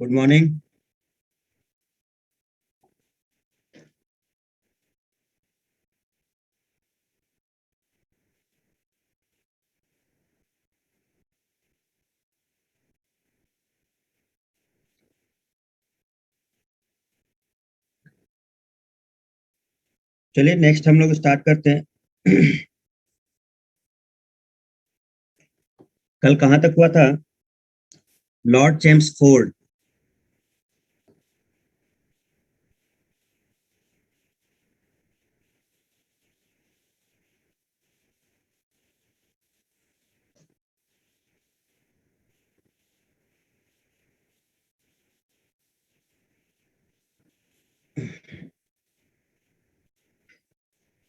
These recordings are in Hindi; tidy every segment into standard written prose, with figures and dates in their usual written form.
Good morning. चलिए नेक्स्ट हम लोग स्टार्ट करते हैं। कल कहाँ तक हुआ था? Lord Chelmsford.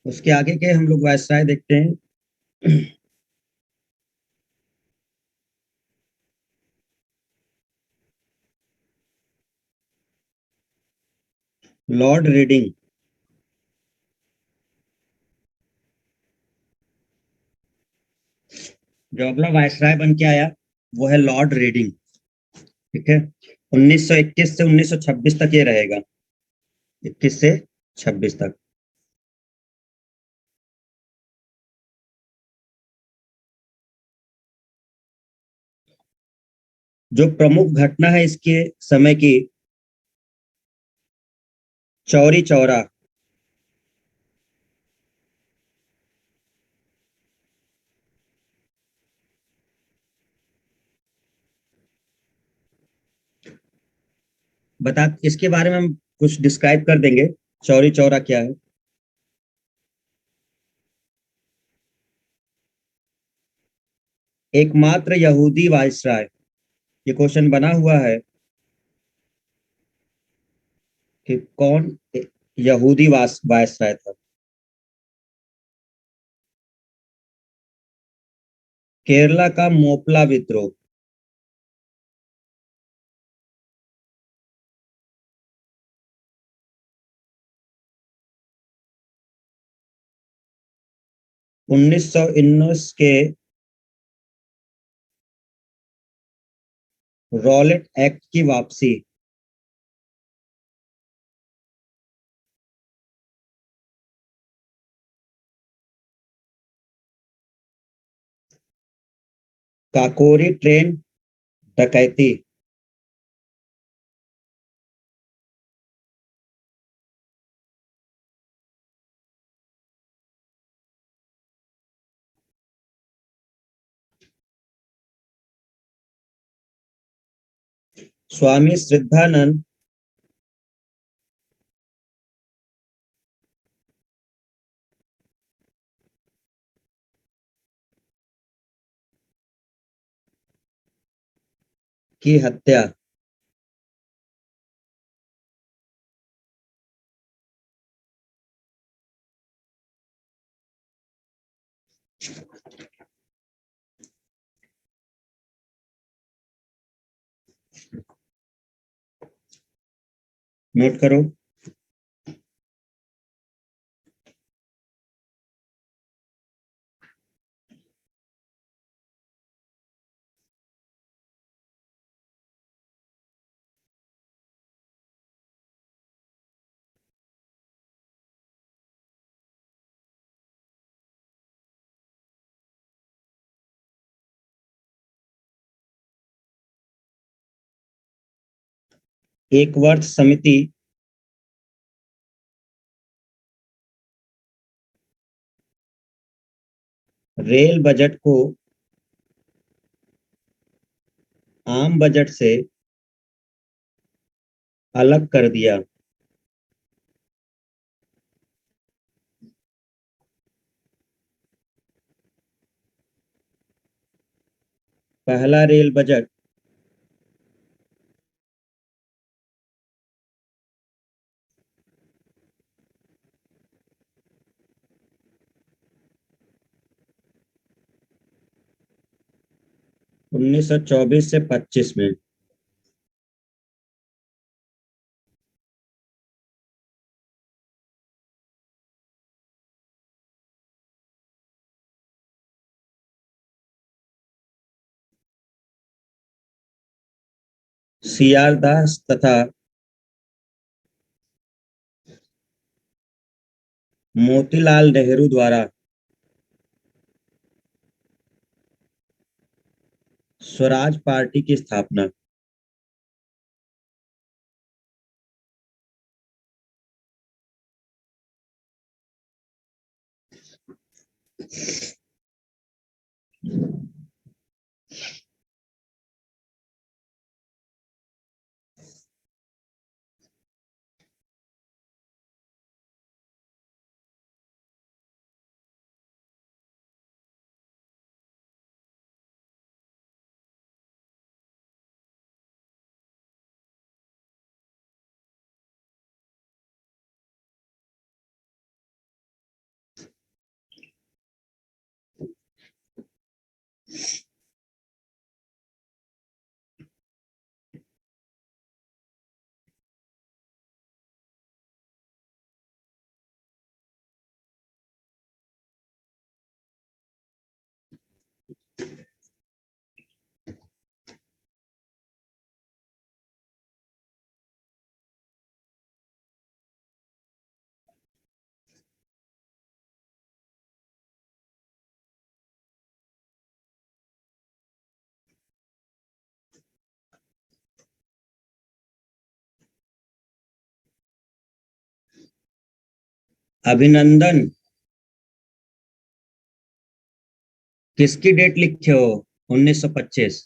उसके आगे के हम लोग वायसराय देखते हैं। Lord reading. जो अगला वायसराय बन के आया वो है लॉर्ड रीडिंग। ठीक है। 1921 से 1926 तक ये रहेगा। 21 से 26 तक। जो प्रमुख घटना है इसके समय की, चौरी चौरा। बता, इसके बारे में हम कुछ डिस्क्राइब कर देंगे। चौरी चौरा क्या है? एकमात्र यहूदी वायसराय। ये क्वेश्चन बना हुआ है कि कौन यहूदी वायसराय था। केरला का मोपला विद्रोह। 1919 के रॉलेट एक्ट की वापसी। काकोरी ट्रेन डकैती। स्वामी श्रद्धानंद की हत्या। नोट करो। एक वर्ष समिति रेल बजट को आम बजट से अलग कर दिया। पहला रेल बजट 1924 से 25 में। सीआर दास तथा मोतीलाल नेहरू द्वारा स्वराज पार्टी की स्थापना। अभिनंदन, किसकी डेट लिखे हो? 1925।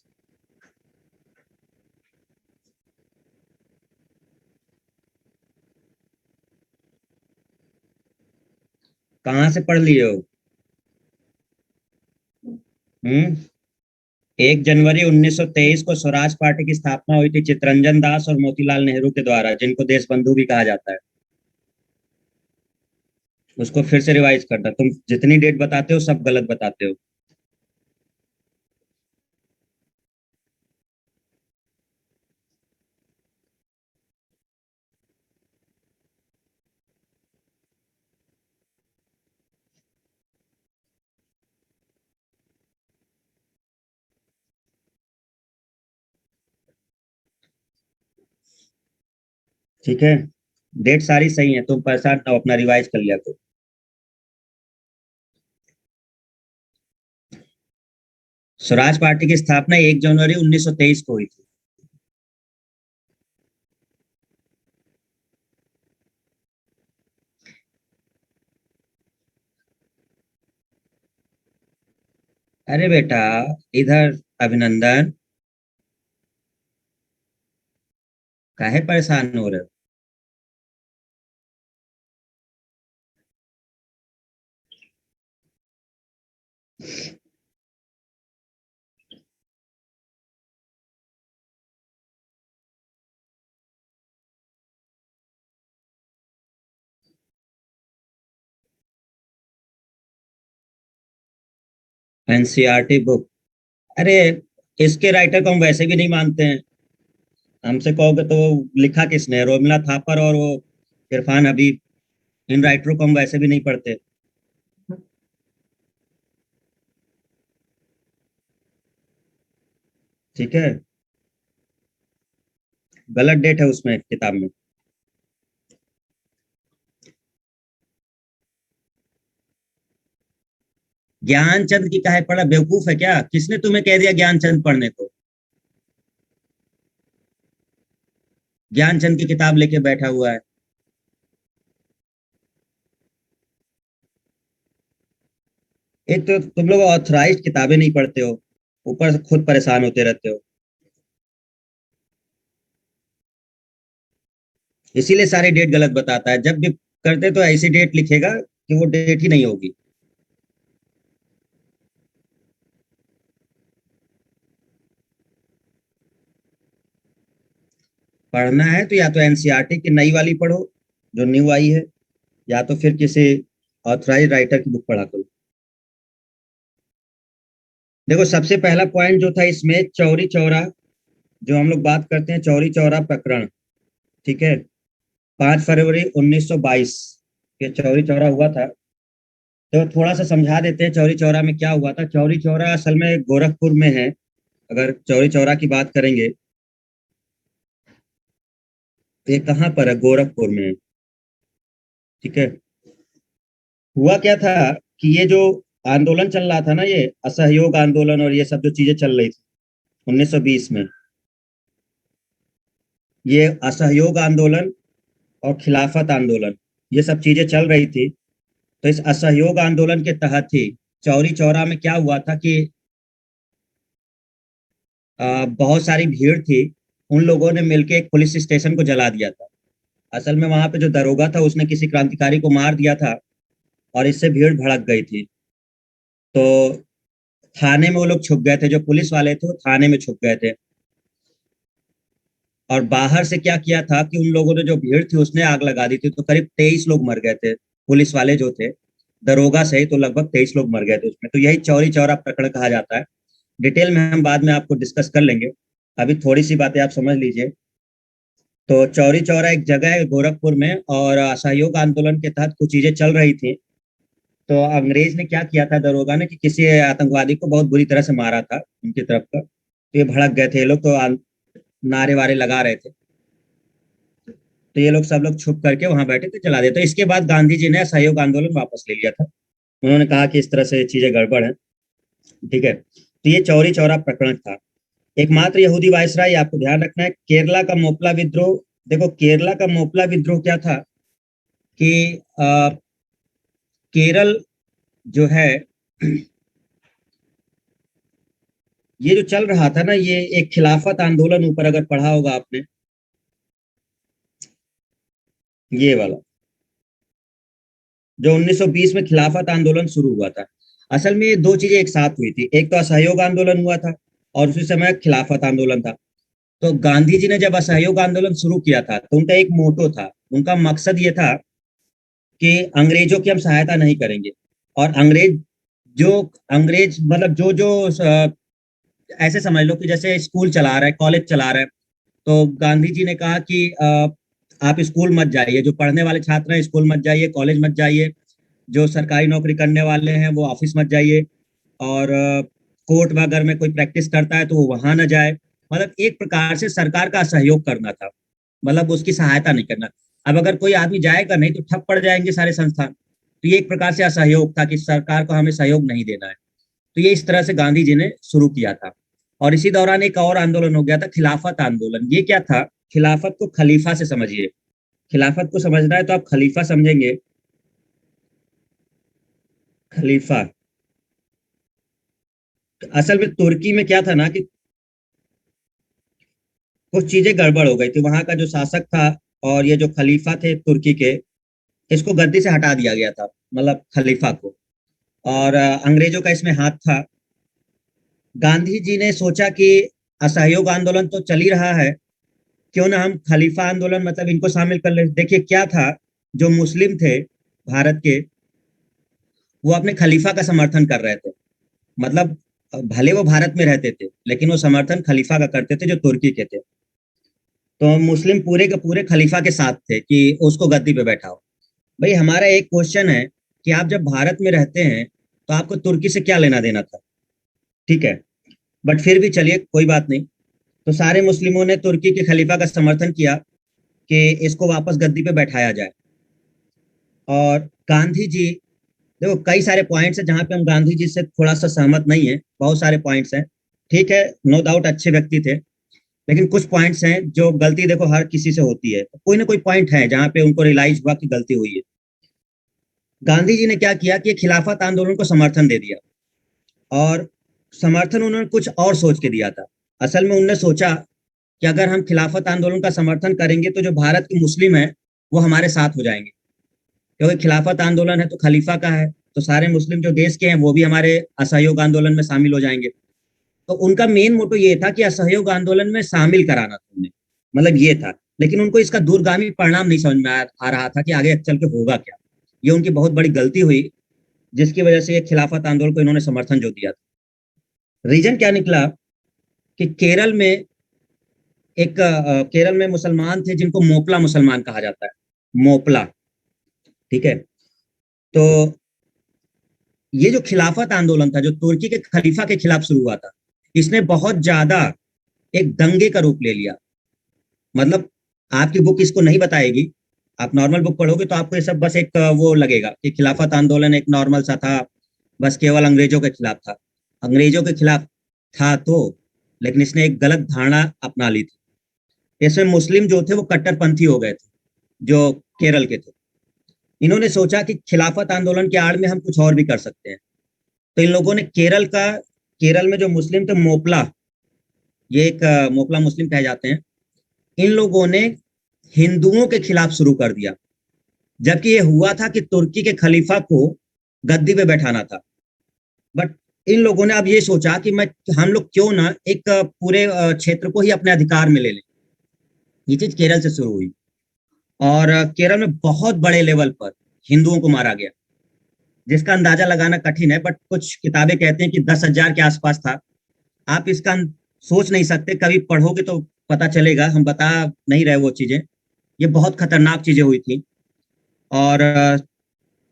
कहाँ से पढ़ लिए हो? 1 जनवरी 1923 को स्वराज पार्टी की स्थापना हुई थी चित्तरंजन दास और मोतीलाल नेहरू के द्वारा, जिनको देश बंधु भी कहा जाता है। उसको फिर से रिवाइज करना, तुम जितनी डेट बताते हो सब गलत बताते हो। ठीक है, डेट सारी सही है, तुम परेशान ना हो, अपना रिवाइज कर लिया करो। स्वराज पार्टी की स्थापना 1 जनवरी 1923 को हुई थी। अरे बेटा, इधर अभिनंदन, काहे परेशान हो रहे हो? NCERT book? अरे, इसके राइटर को हम वैसे भी नहीं मानते हैं। हमसे कहोगे तो लिखा किसने? रोमिला थापर और वो इरफान हबीब, इन राइटरों को हम वैसे भी नहीं पढ़ते। ठीक है, गलत डेट है उसमें किताब में। ज्ञानचंद की काहे पढ़ा? बेवकूफ है क्या? किसने तुम्हें कह दिया ज्ञानचंद पढ़ने को? ज्ञानचंद की किताब लेके बैठा हुआ है। एक तो तुम लोग ऑथराइज्ड किताबें नहीं पढ़ते हो, ऊपर से खुद परेशान होते रहते हो। इसीलिए सारी डेट गलत बताता है। जब भी करते तो ऐसी डेट लिखेगा कि वो डेट ही नहीं होगी। पढ़ना है तो या तो एनसीईआरटी की नई वाली पढ़ो, जो न्यू आई है, या तो फिर किसी ऑथराइज राइटर की बुक पढ़ा करो। देखो, सबसे पहला पॉइंट जो था इसमें, चौरी चौरा, जो हम लोग बात करते हैं चौरी चौरा प्रकरण, ठीक है, 5 फरवरी 1922 ये चौरी चौरा हुआ था। तो थोड़ा सा समझा देते हैं चौरी चौरा में क्या हुआ था। चौरी चौरा असल में गोरखपुर में है। अगर चौरी चौरा की बात करेंगे ये कहाँ पर है? गोरखपुर में है, ठीक है। हुआ क्या था कि ये जो आंदोलन चल रहा था ना, ये असहयोग आंदोलन और ये सब जो चीजें चल रही थी 1920 में, ये असहयोग आंदोलन और खिलाफत आंदोलन, ये सब चीजें चल रही थी। तो इस असहयोग आंदोलन के तहत ही चौरी चौरा में क्या हुआ था कि बहुत सारी भीड़ थी। उन लोगों ने मिलकर एक पुलिस स्टेशन को जला दिया था। असल में वहां पे जो दरोगा था उसने किसी क्रांतिकारी को मार दिया था और इससे भीड़ भड़क गई थी। तो थाने में वो लोग छुप गए थे, जो पुलिस वाले थे वो थाने में छुप गए थे। और बाहर से क्या किया था कि उन लोगों ने, जो भीड़ थी उसने आग लगा दी थी। तो करीब 23 लोग मर गए थे, पुलिस वाले जो थे, दरोगा सही तो लगभग 23 लोग मर गए थे उसमें। तो यही चौरी चौरा प्रकरण कहा जाता है। डिटेल में हम बाद में आपको डिस्कस कर लेंगे, अभी थोड़ी सी बातें आप समझ लीजिए। तो चौरी चौरा एक जगह है गोरखपुर में, और असहयोग आंदोलन के तहत कुछ चीजें चल रही थी। तो अंग्रेज ने क्या किया था, दरोगा ने, कि किसी आतंकवादी को बहुत बुरी तरह से मारा था उनकी तरफ का। तो ये भड़क गए थे ये लोग, तो नारे वारे लगा रहे थे। तो ये लोग सब लोग छुप करके वहां बैठे थे, जला दिया। तो इसके बाद गांधी जी ने असहयोग आंदोलन वापस ले लिया था। उन्होंने कहा कि इस तरह से चीजें गड़बड़ है, ठीक है। तो ये चौरी चौरा प्रकरण था। एकमात्र यहूदी वायसराय, आपको ध्यान रखना है, केरला का मोपला विद्रोह। देखो केरला का मोपला विद्रोह क्या था कि केरल जो है, ये जो चल रहा था ना, ये एक खिलाफत आंदोलन, ऊपर अगर पढ़ा होगा आपने, ये वाला जो 1920 में खिलाफत आंदोलन शुरू हुआ था। असल में ये दो चीजें एक साथ हुई थी, एक तो असहयोग आंदोलन हुआ था और उसी समय खिलाफत आंदोलन था। तो गांधी जी ने जब असहयोग आंदोलन शुरू किया था तो उनका एक मोटो था, उनका मकसद ये था कि अंग्रेजों की हम सहायता नहीं करेंगे। और जो अंग्रेज मतलब जो जो ऐसे समझ लो कि जैसे स्कूल चला रहा है, कॉलेज चला रहा है। तो गांधी जी ने कहा कि आप स्कूल मत जाइए, जो पढ़ने वाले छात्र हैं स्कूल मत जाइए, कॉलेज मत जाइए। जो सरकारी नौकरी करने वाले हैं वो ऑफिस मत जाइए। और कोर्ट में अगर में कोई प्रैक्टिस करता है तो वो वहां ना जाए। मतलब एक प्रकार से सरकार का सहयोग करना था, मतलब उसकी सहायता नहीं करना। अब अगर कोई आदमी जाएगा नहीं तो ठप पड़ जाएंगे सारे संस्थान। तो ये एक प्रकार से असहयोग था कि सरकार को हमें सहयोग नहीं देना है। तो ये इस तरह से गांधी जी ने शुरू किया था। और इसी दौरान एक और आंदोलन हो गया था, खिलाफत आंदोलन। ये क्या था? खिलाफत को खलीफा से समझिए। खिलाफत को समझना है तो आप खलीफा समझेंगे। खलीफा, असल में तुर्की में क्या था ना कि कुछ चीजें गड़बड़ हो गई थी। वहां का जो शासक था और ये जो खलीफा थे तुर्की के, इसको गद्दी से हटा दिया गया था, मतलब खलीफा को। और अंग्रेजों का इसमें हाथ था। गांधी जी ने सोचा कि असहयोग आंदोलन तो चल ही रहा है, क्यों ना हम खलीफा आंदोलन, मतलब इनको शामिल कर ले। देखिए क्या था, जो मुस्लिम थे भारत के, वो अपने खलीफा का समर्थन कर रहे थे। मतलब भले वो भारत में रहते थे लेकिन वो समर्थन खलीफा का करते थे जो तुर्की के थे। तो मुस्लिम पूरे के पूरे खलीफा के साथ थे कि उसको गद्दी पे बैठाओ। भाई हमारा एक क्वेश्चन है कि आप जब भारत में रहते हैं तो आपको तुर्की से क्या लेना देना था? ठीक है, बट फिर भी चलिए कोई बात नहीं। तो सारे मुस्लिमों ने तुर्की के खलीफा का समर्थन किया कि इसको वापस गद्दी पे बैठाया जाए। और गांधी जी, देखो कई सारे पॉइंट्स हैं जहां पे हम गांधी जी से थोड़ा सा सहमत नहीं है, बहुत सारे पॉइंट्स हैं। ठीक है, नो डाउट अच्छे व्यक्ति थे, लेकिन कुछ पॉइंट्स हैं जो गलती देखो हर किसी से होती है, कोई ना कोई पॉइंट है जहां पे उनको रियलाइज हुआ कि गलती हुई है। गांधी जी ने क्या किया कि खिलाफत आंदोलन को समर्थन दे दिया। और समर्थन उन्होंने कुछ और सोच के दिया था। असल में उन्होंने सोचा कि अगर हम खिलाफत आंदोलन का समर्थन करेंगे तो जो भारत के मुस्लिम हैं वो हमारे साथ हो जाएंगे, क्योंकि खिलाफत आंदोलन है तो खलीफा का है, तो सारे मुस्लिम जो देश के हैं वो भी हमारे असहयोग आंदोलन में शामिल हो जाएंगे। तो उनका मेन मोटो ये था कि असहयोग आंदोलन में शामिल कराना था उन्हें, मतलब ये था। लेकिन उनको इसका दूरगामी परिणाम नहीं समझ में आ रहा था कि आगे चल के होगा क्या। ये उनकी बहुत बड़ी गलती हुई, जिसकी वजह से ये खिलाफत आंदोलन को इन्होंने समर्थन जो दिया था। रीजन क्या निकला कि केरल में मुसलमान थे जिनको मोपला मुसलमान कहा जाता है, मोपला, ठीक है। तो ये जो खिलाफत आंदोलन था जो तुर्की के खलीफा के खिलाफ शुरू हुआ था, इसने बहुत ज्यादा एक दंगे का रूप ले लिया। मतलब आपकी बुक इसको नहीं बताएगी। आप नॉर्मल बुक पढ़ोगे तो आपको ये सब बस एक वो लगेगा कि खिलाफत आंदोलन एक नॉर्मल सा था, बस केवल अंग्रेजों के खिलाफ था। अंग्रेजों के खिलाफ था तो, लेकिन इसने एक गलत धारणा अपना ली थी। इसमें मुस्लिम जो थे वो कट्टरपंथी हो गए थे, जो केरल के थे। इन्होंने सोचा कि खिलाफत आंदोलन के आड़ में हम कुछ और भी कर सकते हैं। तो इन लोगों ने केरल में जो मुस्लिम थे मोपला, ये एक मोपला मुस्लिम कहे जाते हैं, इन लोगों ने हिंदुओं के खिलाफ शुरू कर दिया। जबकि ये हुआ था कि तुर्की के खलीफा को गद्दी पे बैठाना था। बट इन लोगों ने अब ये सोचा कि मैं हम लोग क्यों ना एक पूरे क्षेत्र को ही अपने अधिकार में ले लें। ये चीज केरल से शुरू हुई, और केरल में बहुत बड़े लेवल पर हिंदुओं को मारा गया, जिसका अंदाजा लगाना कठिन है, बट कुछ किताबें कहते हैं कि 10,000 के आसपास था। आप इसका सोच नहीं सकते, कभी पढ़ोगे तो पता चलेगा, हम बता नहीं रहे वो चीजें। ये बहुत खतरनाक चीजें हुई थी, और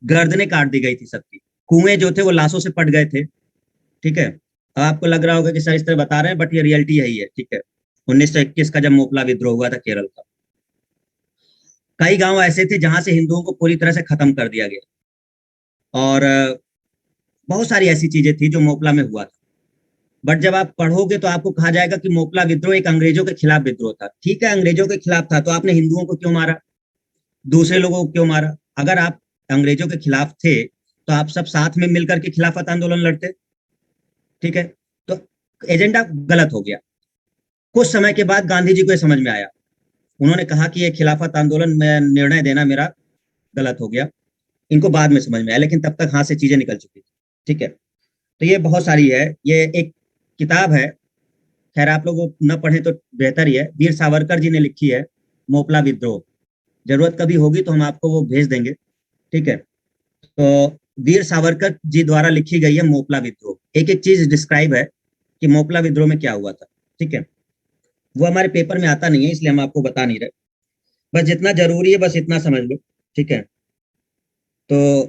गर्दनें काट दी गई थी सबकी। कुएं जो थे वो लाशों से पट गए थे। ठीक है। अब आपको लग रहा होगा कि सर इस तरह बता रहे हैं, बट ये रियलिटी यही है। ठीक है। 1921 का जब मोपला विद्रोह हुआ था केरल का, कई गांव ऐसे थे जहां से हिंदुओं को पूरी तरह से खत्म कर दिया गया, और बहुत सारी ऐसी चीजें थी जो मोपला में हुआ था। बट जब आप पढ़ोगे तो आपको कहा जाएगा कि मोपला विद्रोह एक अंग्रेजों के खिलाफ विद्रोह था। ठीक है, अंग्रेजों के खिलाफ था, तो आपने हिंदुओं को क्यों मारा, दूसरे लोगों को क्यों मारा? अगर आप अंग्रेजों के खिलाफ थे तो आप सब साथ में मिलकर के खिलाफत आंदोलन लड़ते। ठीक है। तो एजेंडा गलत हो गया। कुछ समय के बाद गांधी जी को यह समझ में आया। उन्होंने कहा कि ये खिलाफत आंदोलन में निर्णय देना मेरा गलत हो गया। इनको बाद में समझ में आया, लेकिन तब तक हाथ से चीजें निकल चुकी थी। ठीक है। तो ये बहुत सारी है, ये एक किताब है। खैर आप लोग वो न पढ़े तो बेहतर ही है। वीर सावरकर जी ने लिखी है, मोपला विद्रोह। जरूरत कभी होगी तो हम आपको वो भेज देंगे। ठीक है। तो वीर सावरकर जी द्वारा लिखी गई है मोपला विद्रोह। एक एक चीज डिस्क्राइब है कि मोपला विद्रोह में क्या हुआ था। ठीक है। वो हमारे पेपर में आता नहीं है, इसलिए हम आपको बता नहीं रहे। बस जितना जरूरी है बस इतना समझ लो। ठीक है। तो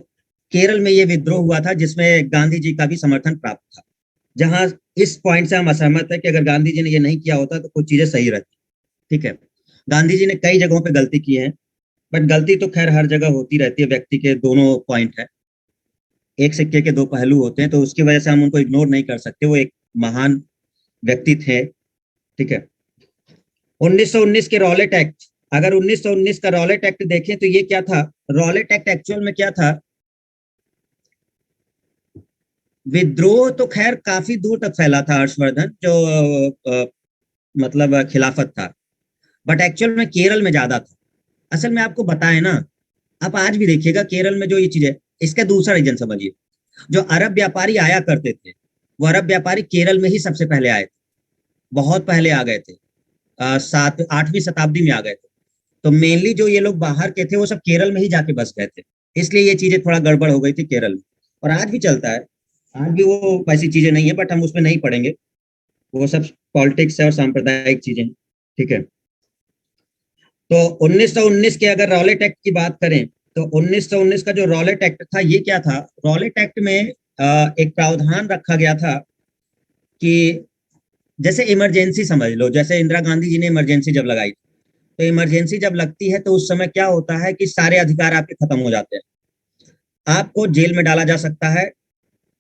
केरल में ये विद्रोह हुआ था जिसमें गांधी जी का भी समर्थन प्राप्त था। जहां इस पॉइंट से हम असहमत है कि अगर गांधी जी ने ये नहीं किया होता तो कुछ चीजें सही रहती। ठीक है। गांधी जी ने कई जगहों पे गलती की है, बट गलती तो खैर हर जगह होती रहती है, व्यक्ति के दोनों पॉइंट है, एक सिक्के के दो पहलू होते हैं, तो उसकी वजह से हम उनको इग्नोर नहीं कर सकते। वो एक महान व्यक्ति थे। ठीक है। 1919 के रॉलेट एक्ट, अगर 1919 का रॉलेट एक्ट देखें तो ये क्या था? रॉलेट एक्ट एक्चुअल में क्या था? विद्रोह तो खैर काफी दूर तक फैला था हर्षवर्धन, जो मतलब खिलाफत था, बट एक्चुअल में केरल में ज्यादा था। असल में आपको बताए ना, आप आज भी देखिएगा केरल में जो ये चीज है, इसका दूसरा रीजन समझिए। जो अरब व्यापारी आया करते थे, वो अरब व्यापारी केरल में ही सबसे पहले आए थे, बहुत पहले आ गए थे। सात आठवीं शताब्दी में आ गए थे। तो मेनली जो ये लोग बाहर के थे वो सब केरल में ही जाके बस गए थे। इसलिए ये चीजें थोड़ा गड़बड़ हो गई थी केरल में, और आज भी चलता है। आज भी वो वैसी चीजें नहीं है, बट हम उसमें नहीं पढ़ेंगे। वो सब पॉलिटिक्स है और सांप्रदायिक चीजें। ठीक है। तो 1919 के अगर रॉलेट एक्ट की बात करें, तो 1919 का जो रॉलेट एक्ट था ये क्या था? रॉलेट एक्ट में एक प्रावधान रखा गया था कि जैसे इमरजेंसी समझ लो, जैसे इंदिरा गांधी जी ने इमरजेंसी जब लगाई, तो इमरजेंसी जब लगती है तो उस समय क्या होता है कि सारे अधिकार आपके खत्म हो जाते हैं। आपको जेल में डाला जा सकता है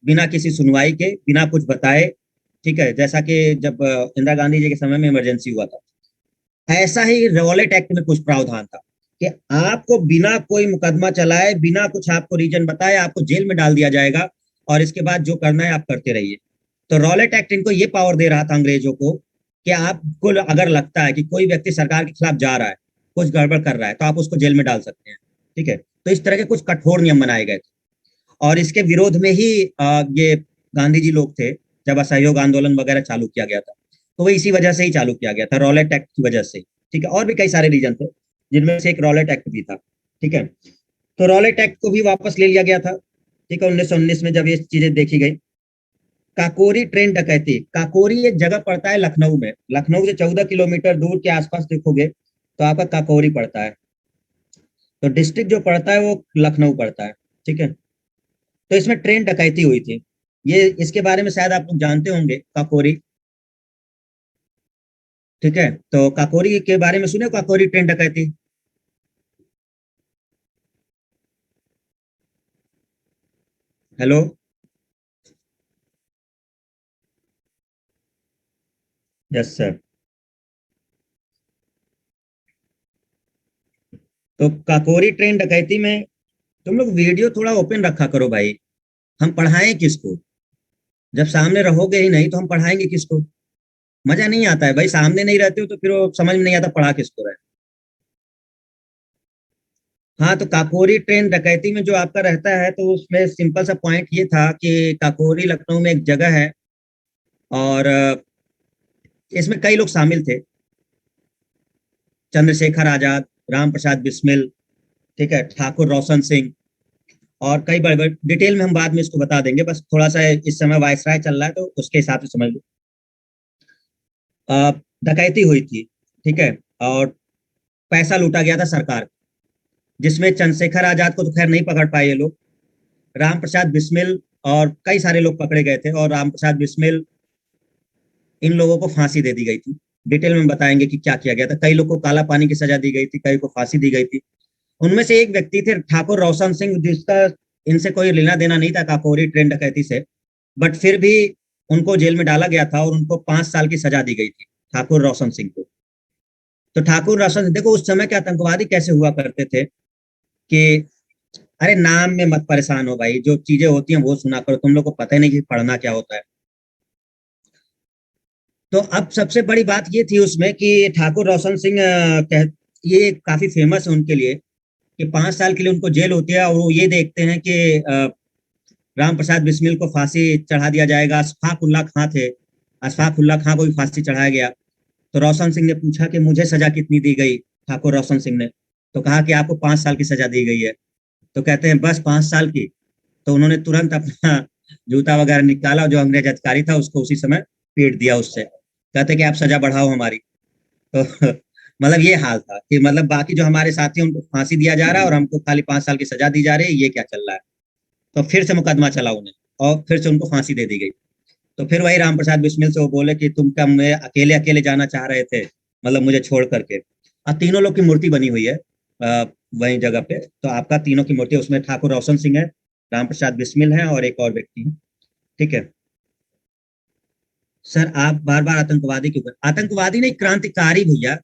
बिना किसी सुनवाई के, बिना कुछ बताए। ठीक है। जैसा कि जब इंदिरा गांधी जी के समय में इमरजेंसी हुआ था, ऐसा ही रॉलेट एक्ट में कुछ प्रावधान था कि आपको बिना कोई मुकदमा चलाए, बिना कुछ आपको रीजन बताए, आपको जेल में डाल दिया जाएगा, और इसके बाद जो करना है आप करते रहिए। तो रॉलेट एक्ट इनको ये पावर दे रहा था अंग्रेजों को कि आपको अगर लगता है कि कोई व्यक्ति सरकार के खिलाफ जा रहा है, कुछ गड़बड़ कर रहा है, तो आप उसको जेल में डाल सकते हैं। ठीक है। तो इस तरह के कुछ कठोर नियम बनाए गए थे, और इसके विरोध में ही ये गांधी जी लोग थे, जब असहयोग आंदोलन वगैरह चालू किया गया था। तो वो इसी वजह से ही चालू किया गया था, रॉलेट एक्ट की वजह से। ठीक है। और भी कई सारे रीजन थे, जिनमें से एक रॉलेट एक्ट भी था। ठीक है। तो रॉलेट एक्ट को भी वापस ले लिया गया था। ठीक है। 1919 में जब ये चीजें देखी गई, काकोरी ट्रेन डकैती। काकोरी एक जगह पड़ता है लखनऊ में, लखनऊ से 14 किलोमीटर दूर के आसपास देखोगे तो आपका काकोरी पड़ता है। तो डिस्ट्रिक्ट जो पड़ता है वो लखनऊ पड़ता है। ठीक है। तो इसमें ट्रेन डकैती हुई थी। ये इसके बारे में शायद आप लोग जानते होंगे, काकोरी। ठीक है, तो काकोरी के बारे में सुने, काकोरी ट्रेन डकैती? हेलो। Yes sir. तो काकोरी ट्रेन डकैती में तुम लोग वीडियो थोड़ा ओपन रखा करो भाई। हम पढ़ाएं किसको? जब सामने रहोगे ही नहीं तो हम पढ़ाएंगे किसको? मजा नहीं आता है भाई, सामने नहीं रहते हो तो फिर वो समझ में नहीं आता पढ़ा किसको रहे। हाँ, तो काकोरी ट्रेन डकैती में जो आपका रहता है, तो उसमें सिंपल सा पॉइंट ये था कि काकोरी लखनऊ में एक जगह है, और इसमें कई लोग शामिल थे। चंद्रशेखर आजाद, राम प्रसाद बिस्मिल, ठीक है, ठाकुर रोशन सिंह, और कई बड़े बड़े, डिटेल में हम बाद में इसको बता देंगे, बस थोड़ा सा इस समय वायसराय चल रहा है तो उसके हिसाब से समझ लो। अ, डकैती हुई थी, ठीक है, और पैसा लूटा गया था सरकार, जिसमें चंद्रशेखर आजाद को तो खैर नहीं पकड़ पाए ये लोग। राम प्रसाद बिस्मिल और कई सारे लोग पकड़े गए थे, और राम प्रसाद बिस्मिल, इन लोगों को फांसी दे दी गई थी। डिटेल में बताएंगे कि क्या किया गया था। कई लोग को काला पानी की सजा दी गई थी, कई को फांसी दी गई थी। उनमें से एक व्यक्ति थे ठाकुर रोशन सिंह, जिसका इनसे कोई लेना देना नहीं था काकोरी ट्रेन डकैती से, बट फिर भी उनको जेल में डाला गया था और उनको 5 साल की सजा दी गई थी, ठाकुर रोशन सिंह को। तो ठाकुर रोशन, देखो उस समय के आतंकवादी कैसे हुआ करते थे कि, अरे नाम में मत परेशान हो भाई, जो चीजें होती हैं वो सुना करो, तुम लोग को पता ही नहीं कि पढ़ना क्या होता है। तो अब सबसे बड़ी बात ये थी उसमें कि ठाकुर रोशन सिंह ये काफी फेमस है उनके लिए कि 5 साल के लिए उनको जेल होती है, और वो ये देखते हैं कि राम प्रसाद बिस्मिल को फांसी चढ़ा दिया जाएगा। अशफाक उल्ला खां थे, अशफाक उल्ला खां को भी फांसी चढ़ाया गया। तो रोशन सिंह ने पूछा कि मुझे सजा कितनी दी गई, ठाकुर रोशन सिंह ने। तो कहा कि आपको 5 साल की सजा दी गई है। तो कहते हैं बस 5 साल की? तो उन्होंने तुरंत अपना जूता वगैरह निकाला, जो अंग्रेज अधिकारी था उसको उसी समय पीट दिया उससे। कहते कि आप सजा बढ़ाओ हमारी। तो मतलब ये हाल था कि मतलब बाकी जो हमारे साथी हैं, उनको फांसी दिया जा रहा है और हमको खाली 5 साल की सजा दी जा रही है, ये क्या चल रहा है? तो फिर से मुकदमा चला उन्हें, और फिर से उनको फांसी दे दी गई। तो फिर वही राम प्रसाद बिस्मिल से वो बोले कि तुम क्या मैं अकेले अकेले जाना चाह रहे थे, मतलब मुझे छोड़ करके? और तीनों लोग की मूर्ति बनी हुई है वही जगह पे। तो आपका तीनों की मूर्ति, उसमें ठाकुर रोशन सिंह है, राम प्रसाद बिस्मिल है, और एक और व्यक्ति है। ठीक है सर, आप बार बार आतंकवादी क्यों आतंकवादी नहीं, क्रांतिकारी भैया।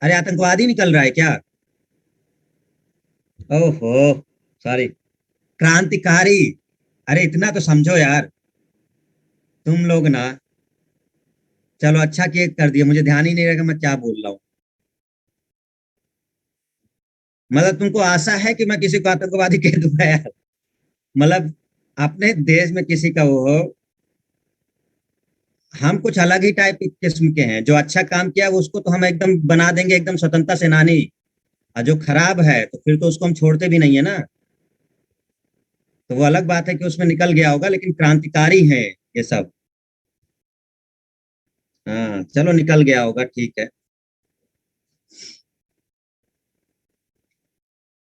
अरे आतंकवादी निकल रहा है क्या? ओहो, सॉरी, क्रांतिकारी। अरे इतना तो समझो यार, तुम लोग ना। चलो अच्छा किए कर दिया, मुझे ध्यान ही नहीं रहेगा मैं क्या बोल रहा हूँ। मतलब तुमको आशा है कि मैं किसी को आतंकवादी कह दूंगा यार? मतलब अपने देश में किसी का वो हो। हम कुछ अलग ही टाइप की किस्म के हैं, जो अच्छा काम किया वो उसको तो हम एकदम बना देंगे एकदम स्वतंत्रता सेनानी, और जो खराब है तो फिर तो उसको हम छोड़ते भी नहीं है ना। तो वो अलग बात है कि उसमें निकल गया होगा, लेकिन क्रांतिकारी है ये सब। हाँ चलो, निकल गया होगा, ठीक है।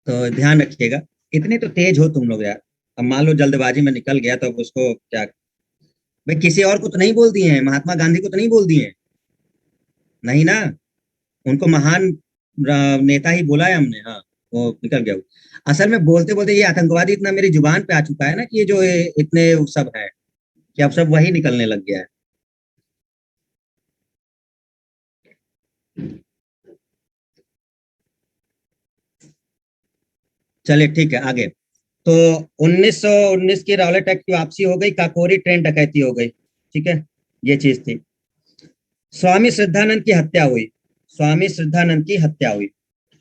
तो ध्यान रखिएगा। इतने तो तेज हो तुम लोग यार। अब मान लो जल्दबाजी में निकल गया तो अब उसको क्या? भाई किसी और को तो नहीं बोल दिए हैं, महात्मा गांधी को तो नहीं बोल दिए हैं? नहीं ना? उनको महान नेता ही बोला है हमने, हाँ। वो निकल गया वो। असल में बोलते बोलते ये आतंकवादी इतना मेरी जुबान पे आ चुका है ना, कि ये जो ये इतने वो सब है, कि अब सब वही निकलने लग गया है। चलिए ठीक है, आगे। तो 1919 की रॉलेट एक्ट की वापसी हो गई, काकोरी ट्रेन डकैती हो गई, ठीक है, ये चीज थी। स्वामी श्रद्धानंद की हत्या हुई, स्वामी श्रद्धानंद की हत्या हुई।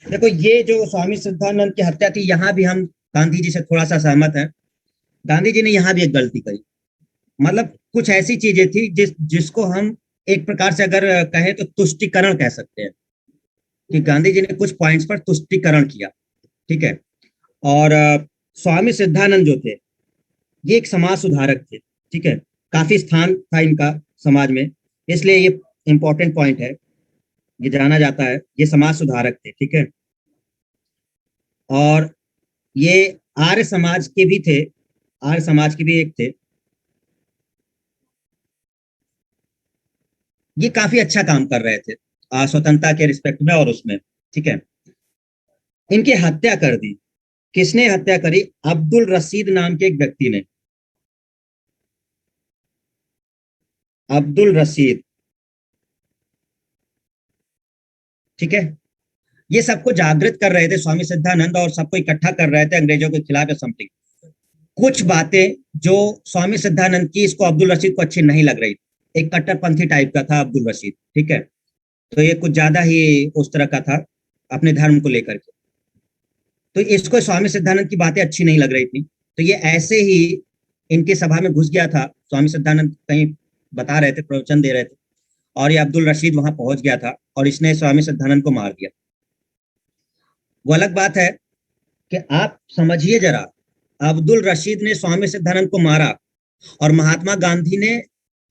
देखो ये जो स्वामी श्रद्धानंद की हत्या थी, यहाँ भी हम गांधी जी से थोड़ा सा सहमत हैं। गांधी जी ने यहाँ भी एक गलती करी। मतलब कुछ ऐसी चीजें थी जिसको हम एक प्रकार से अगर कहें तो तुष्टिकरण कह सकते हैं, कि गांधी जी ने कुछ पॉइंट्स पर तुष्टिकरण किया, ठीक है। और स्वामी सिद्धानंद जो थे, ये एक समाज सुधारक थे, ठीक है। काफी स्थान था इनका समाज में, इसलिए ये इंपॉर्टेंट पॉइंट है, ये जाना जाता है, ये समाज सुधारक थे, ठीक है। और ये आर्य समाज के भी थे, आर्य समाज के भी एक थे। ये काफी अच्छा काम कर रहे थे स्वतंत्रता के रिस्पेक्ट में और उसमें, ठीक है। इनकी हत्या कर दी। किसने हत्या करी? अब्दुल रशीद नाम के एक व्यक्ति ने। अब्दुल रशीद, ठीक है। ये सबको जागृत कर रहे थे, स्वामी सिद्धानंद, और सबको इकट्ठा कर रहे थे अंग्रेजों के खिलाफ या समथिंग। कुछ बातें जो स्वामी सिद्धानंद की, इसको अब्दुल रशीद को अच्छी नहीं लग रही। एक कट्टरपंथी टाइप का था अब्दुल रशीद, ठीक है। तो ये कुछ ज्यादा ही उस तरह का था अपने धर्म को लेकर के। तो इसको स्वामी सिद्धानंद की बातें अच्छी नहीं लग रही थी, तो ये ऐसे ही इनकी सभा में घुस गया था। स्वामी सिद्धानंद कहीं बता रहे थे, प्रवचन दे रहे थे, और ये अब्दुल रशीद वहां पहुंच गया था और इसने स्वामी सिद्धानंद को मार दिया। वो अलग बात है कि आप समझिए जरा, अब्दुल रशीद ने स्वामी सिद्धानंद को मारा और महात्मा गांधी ने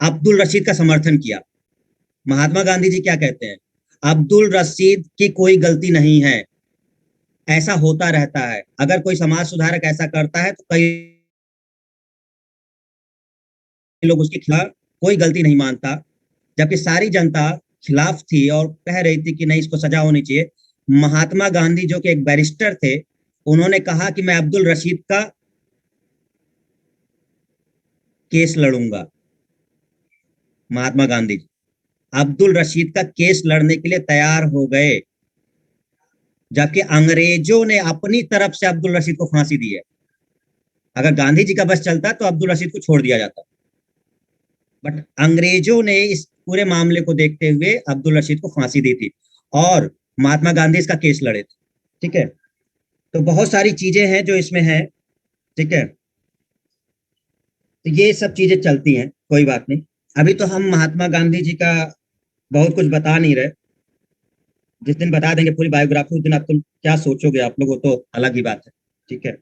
अब्दुल रशीद का समर्थन किया। महात्मा गांधी जी क्या कहते हैं? अब्दुल रशीद की कोई गलती नहीं है, ऐसा होता रहता है। अगर कोई समाज सुधारक ऐसा करता है तो कई लोग उसके खिलाफ कोई गलती नहीं मानता, जबकि सारी जनता खिलाफ थी और कह रही थी कि नहीं, इसको सजा होनी चाहिए। महात्मा गांधी जो कि एक बैरिस्टर थे, उन्होंने कहा कि मैं अब्दुल रशीद का केस लड़ूंगा। महात्मा गांधी जी अब्दुल रशीद का केस लड़ने के लिए तैयार हो गए, जबकि अंग्रेजों ने अपनी तरफ से अब्दुल रशीद को फांसी दी है। अगर गांधी जी का बस चलता तो अब्दुल रशीद को छोड़ दिया जाता, बट अंग्रेजों ने इस पूरे मामले को देखते हुए अब्दुल रशीद को फांसी दी थी और महात्मा गांधी इसका केस लड़े थे, ठीक है। तो बहुत सारी चीजें हैं जो इसमें है, ठीक है। तो ये सब चीजें चलती हैं, कोई बात नहीं। अभी तो हम महात्मा गांधी जी का बहुत कुछ बता नहीं रहे। जिस दिन बता देंगे पूरी बायोग्राफी, उस दिन आप तुम क्या सोचोगे आप लोग, वो तो अलग ही बात है, ठीक है।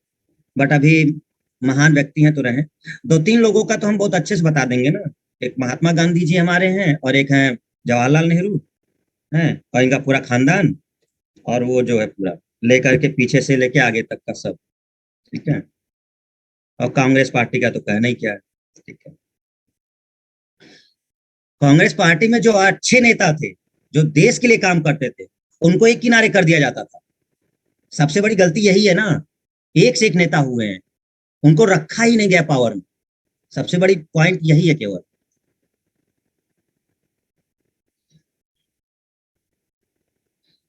बट अभी महान व्यक्ति हैं तो रहे। दो तीन लोगों का तो हम बहुत अच्छे से बता देंगे ना। एक महात्मा गांधी जी हमारे हैं, और एक है जवाहरलाल नेहरू हैं, और इनका पूरा खानदान, और वो जो है पूरा लेकर के पीछे से लेके आगे तक का सब, ठीक है। और कांग्रेस पार्टी का तो कहना ही क्या है, ठीक है। कांग्रेस पार्टी में जो अच्छे नेता थे, जो देश के लिए काम करते थे, उनको एक किनारे कर दिया जाता था। सबसे बड़ी गलती यही है ना। एक से एक नेता हुए हैं, उनको रखा ही नहीं गया पावर में। सबसे बड़ी पॉइंट यही है केवल।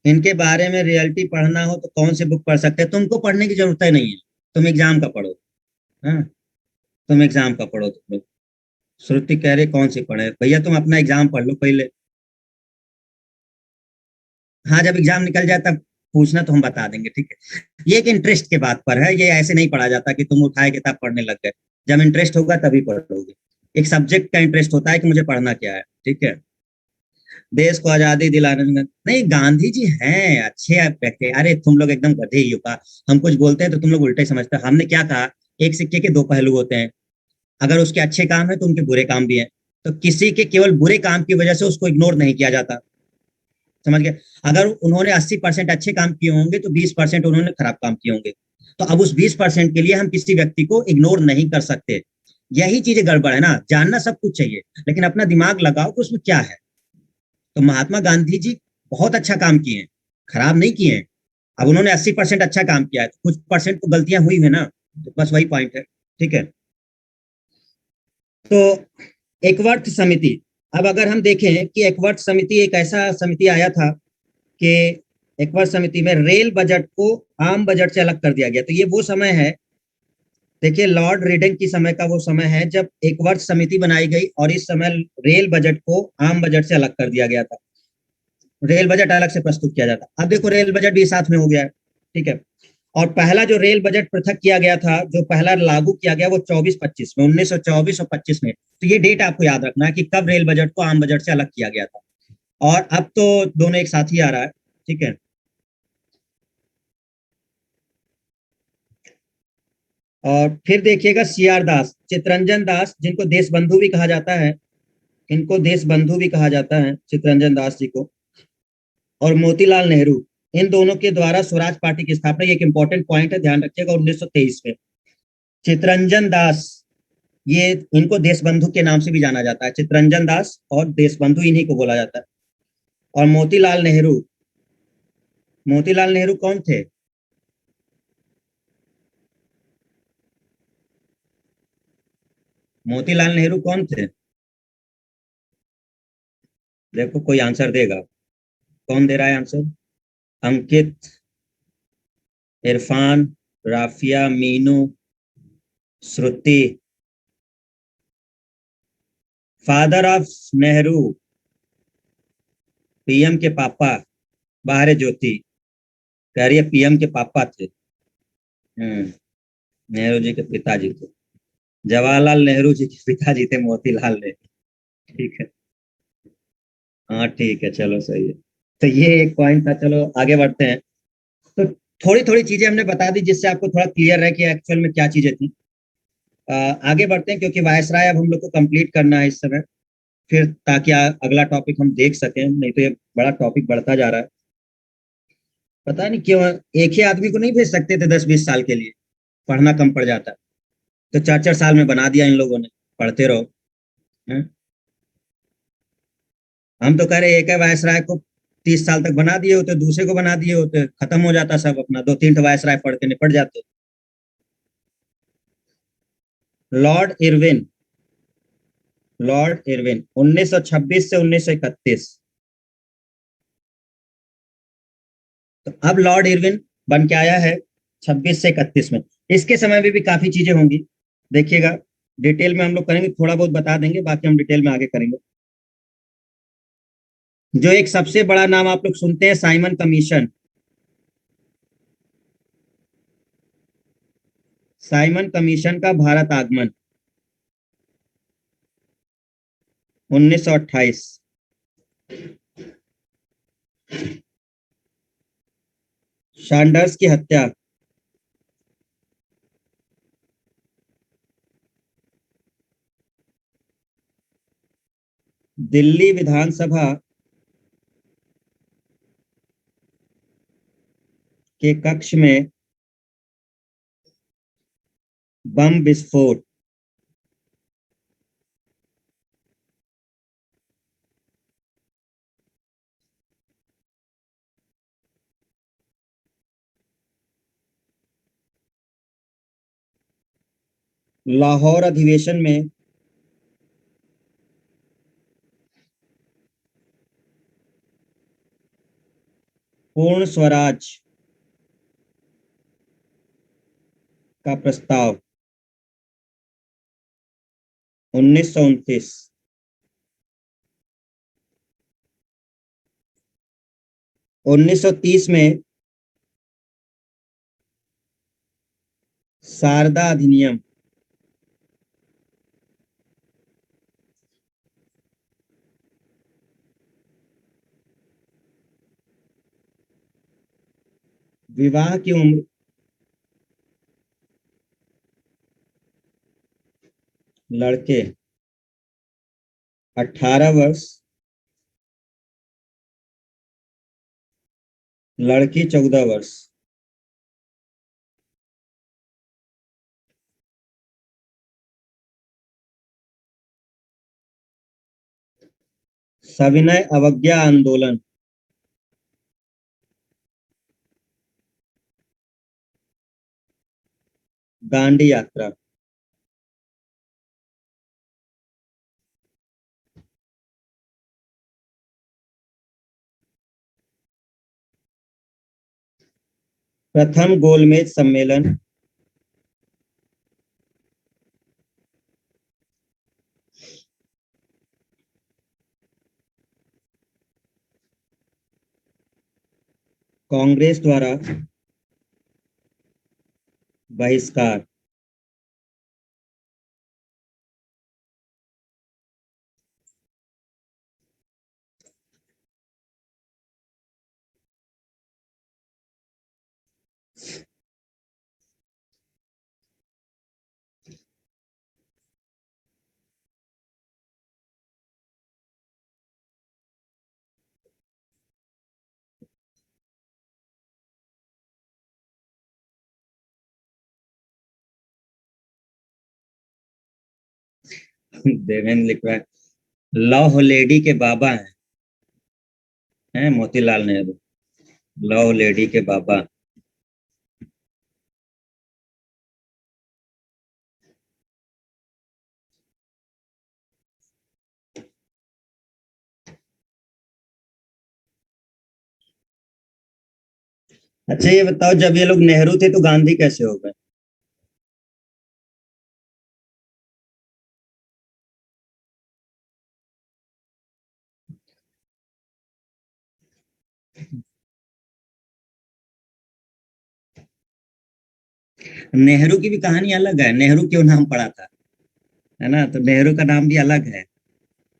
इनके बारे में रियलिटी पढ़ना हो तो कौन सी बुक पढ़ सकते हैं? तुमको पढ़ने की जरूरत ही नहीं है, तुम एग्जाम का पढ़ो। हाँ, तुम एग्जाम का पढ़ो तुम लोग। श्रुति कह रहे कौन सी पढ़े? भैया तुम अपना एग्जाम पढ़ लो पहले। हाँ, जब एग्जाम निकल जाए तब पूछना तो हम बता देंगे, ठीक है। ये एक इंटरेस्ट के बात पर है, ये ऐसे नहीं पढ़ा जाता कि तुम उठाए किताब पढ़ने लग गए। जब इंटरेस्ट होगा तभी पढ़ोगे। एक सब्जेक्ट का इंटरेस्ट होता है कि मुझे पढ़ना क्या है, ठीक है। देश को आजादी दिलाने में नहीं, गांधी जी हैं अच्छे व्यक्ति। अरे तुम लोग एकदम गधे ही हो का। हम कुछ बोलते हैं तो तुम लोग उल्टे समझते हो। हमने क्या कहा? एक सिक्के के दो पहलू होते हैं। अगर उसके अच्छे काम है तो उनके बुरे काम भी हैं। तो किसी के केवल बुरे काम की वजह से उसको इग्नोर नहीं किया जाता, समझ गए। अगर उन्होंने 80% अच्छे काम किए होंगे तो 20% उन्होंने खराब काम किए होंगे। तो अब उस 20% के लिए हम किसी व्यक्ति को इग्नोर नहीं कर सकते। यही चीजें गड़बड़ है ना। जानना सब कुछ चाहिए, लेकिन अपना दिमाग लगाओ कि उसमें क्या है। तो महात्मा गांधी जी बहुत अच्छा काम किए हैं, खराब नहीं किए हैं। अब उन्होंने 80% अच्छा काम किया है, तो कुछ परसेंट तो गलतियां हुई है ना। तो बस वही पॉइंट है, ठीक है। तो एकवर्थ समिति, अब अगर हम देखें कि एकवर्थ समिति एक ऐसा समिति आया था कि एकवर्थ समिति में रेल बजट को आम बजट से अलग कर दिया गया। तो ये वो समय है, देखिए लॉर्ड रिडिंग की समय का वो समय है जब एकवर्थ समिति बनाई गई और इस समय रेल बजट को आम बजट से अलग कर दिया गया था। रेल बजट अलग से प्रस्तुत किया जाता। अब देखो रेल बजट भी साथ में हो गया है, ठीक है। और पहला जो रेल बजट पृथक किया गया था, जो पहला लागू किया गया, वो 24-25 में, 1924 और 25 में। तो ये डेट आपको याद रखना है कि कब रेल बजट को आम बजट से अलग किया गया था। और अब तो दोनों एक साथ ही आ रहा है, ठीक है। और फिर देखिएगा सीआर दास, चितरंजन दास, जिनको देश बंधु भी कहा जाता है, इनको देश बंधु भी कहा जाता है चितरंजन दास जी को, और मोतीलाल नेहरू, इन दोनों के द्वारा स्वराज पार्टी की स्थापना। एक इंपॉर्टेंट पॉइंट है, ध्यान रखिएगा, 1923 में। चितरंजन दास ये इनको देश बंधु के नाम से भी जाना जाता है, चित्तरंजन दास और देश बंधु इन्हीं को बोला जाता है। और मोतीलाल नेहरू, मोतीलाल नेहरू कौन थे? मोतीलाल नेहरू कौन थे? देखो कोई आंसर देगा। कौन दे रहा है answer? Ankit, Irfan, Rafia, Meenu, Shruti. Father of Nehru, PM के पापा। बाहर है ज्योति, कह रही है पीएम के पापा थे। हम्म। नेहरू जी के पिताजी थे, जवाहरलाल नेहरू जी के पिताजी थे मोतीलाल नेहरू। ठीक है। हाँ ठीक है, चलो सही है। तो ये एक पॉइंट था, चलो आगे बढ़ते हैं। तो थोड़ी थोड़ी चीजें हमने बता दी जिससे आपको थोड़ा क्लियर है कि एक्चुअल में क्या चीजें थी। आगे बढ़ते हैं क्योंकि वायसराय अब हम लोग को कंप्लीट करना है इस समय, फिर ताकि अगला टॉपिक हम देख सकें, नहीं तो ये बड़ा टॉपिक बढ़ता जा रहा है। पता नहीं क्यों एक ही आदमी को नहीं भेज सकते थे 10-20 साल के लिए, पढ़ना कम पड़ जाता। तो 4-4 साल में बना दिया इन लोगों ने, पढ़ते रहो। हैं? हम तो कह रहे एक है वायसराय को 30 साल तक बना दिए होते, दूसरे को बना दिए होते, खत्म हो जाता सब, अपना 2-3 वायसराय पढ़ के निपट जाते। लॉर्ड इरविन, लॉर्ड इरविन 1926 से 1931। तो अब लॉर्ड इरविन बन के आया है 26 से 31 में। इसके समय में भी काफी चीजें होंगी, देखिएगा। डिटेल में हम लोग करेंगे, थोड़ा बहुत बता देंगे, बाकी हम डिटेल में आगे करेंगे। जो एक सबसे बड़ा नाम आप लोग सुनते हैं, साइमन कमीशन। साइमन कमीशन का भारत आगमन 1928। सैंडर्स की हत्या, दिल्ली विधानसभा के कक्ष में बम विस्फोट, लाहौर अधिवेशन में पूर्ण स्वराज का प्रस्ताव 1929। 1930 में शारदा अधिनियम, विवाह की उम्र लड़के 18 वर्ष, लड़की 14 वर्ष। सविनय अवज्ञा आंदोलन, दांडी यात्रा। प्रथम गोलमेज सम्मेलन, कांग्रेस द्वारा बहिष्कार। देवेंद्र लिख रहा है लौह लेडी के बाबा हैं मोतीलाल नेहरू। लौह लेडी के बाबा। अच्छा ये बताओ, जब ये लोग नेहरू थे तो गांधी कैसे हो गए? नेहरू की भी कहानी अलग है, नेहरू क्यों नाम पड़ा था, है ना? तो नेहरू का नाम भी अलग है।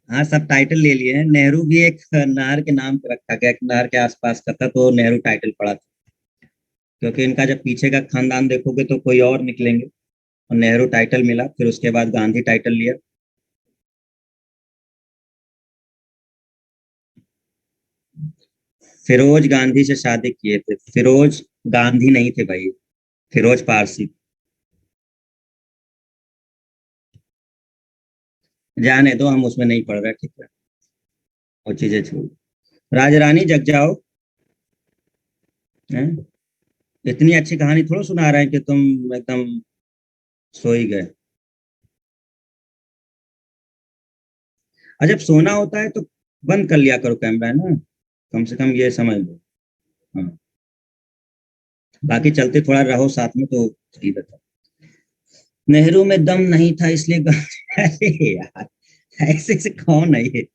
हाँ, सब टाइटल ले लिए हैं। नेहरू भी एक नहर के नाम पे रखा गया, एक नहर के आसपास का था तो नेहरू टाइटल पड़ा था। क्योंकि इनका जब पीछे का खानदान देखोगे तो कोई और निकलेंगे, और नेहरू टाइटल मिला, फिर उसके बाद गांधी टाइटल लिया। फिरोज गांधी से शादी किए थे, फिरोज गांधी नहीं थे भाई, फिरोज पारसी। जाने दो, हम उसमें नहीं पढ़ रहे, ठीक है। वो चीजें छोड़, राजरानी जग जाओ। हैं? इतनी अच्छी कहानी थोड़ा सुना रहे हैं कि तुम एकदम सो ही गए। और जब सोना होता है तो बंद कर लिया करो कैमरा, है ना? कम से कम ये समझ लो। हाँ, बाकी चलते थोड़ा रहो साथ में तो ठीक है। नेहरू में दम नहीं था इसलिए अरे यार, ऐसे से कौन है ये?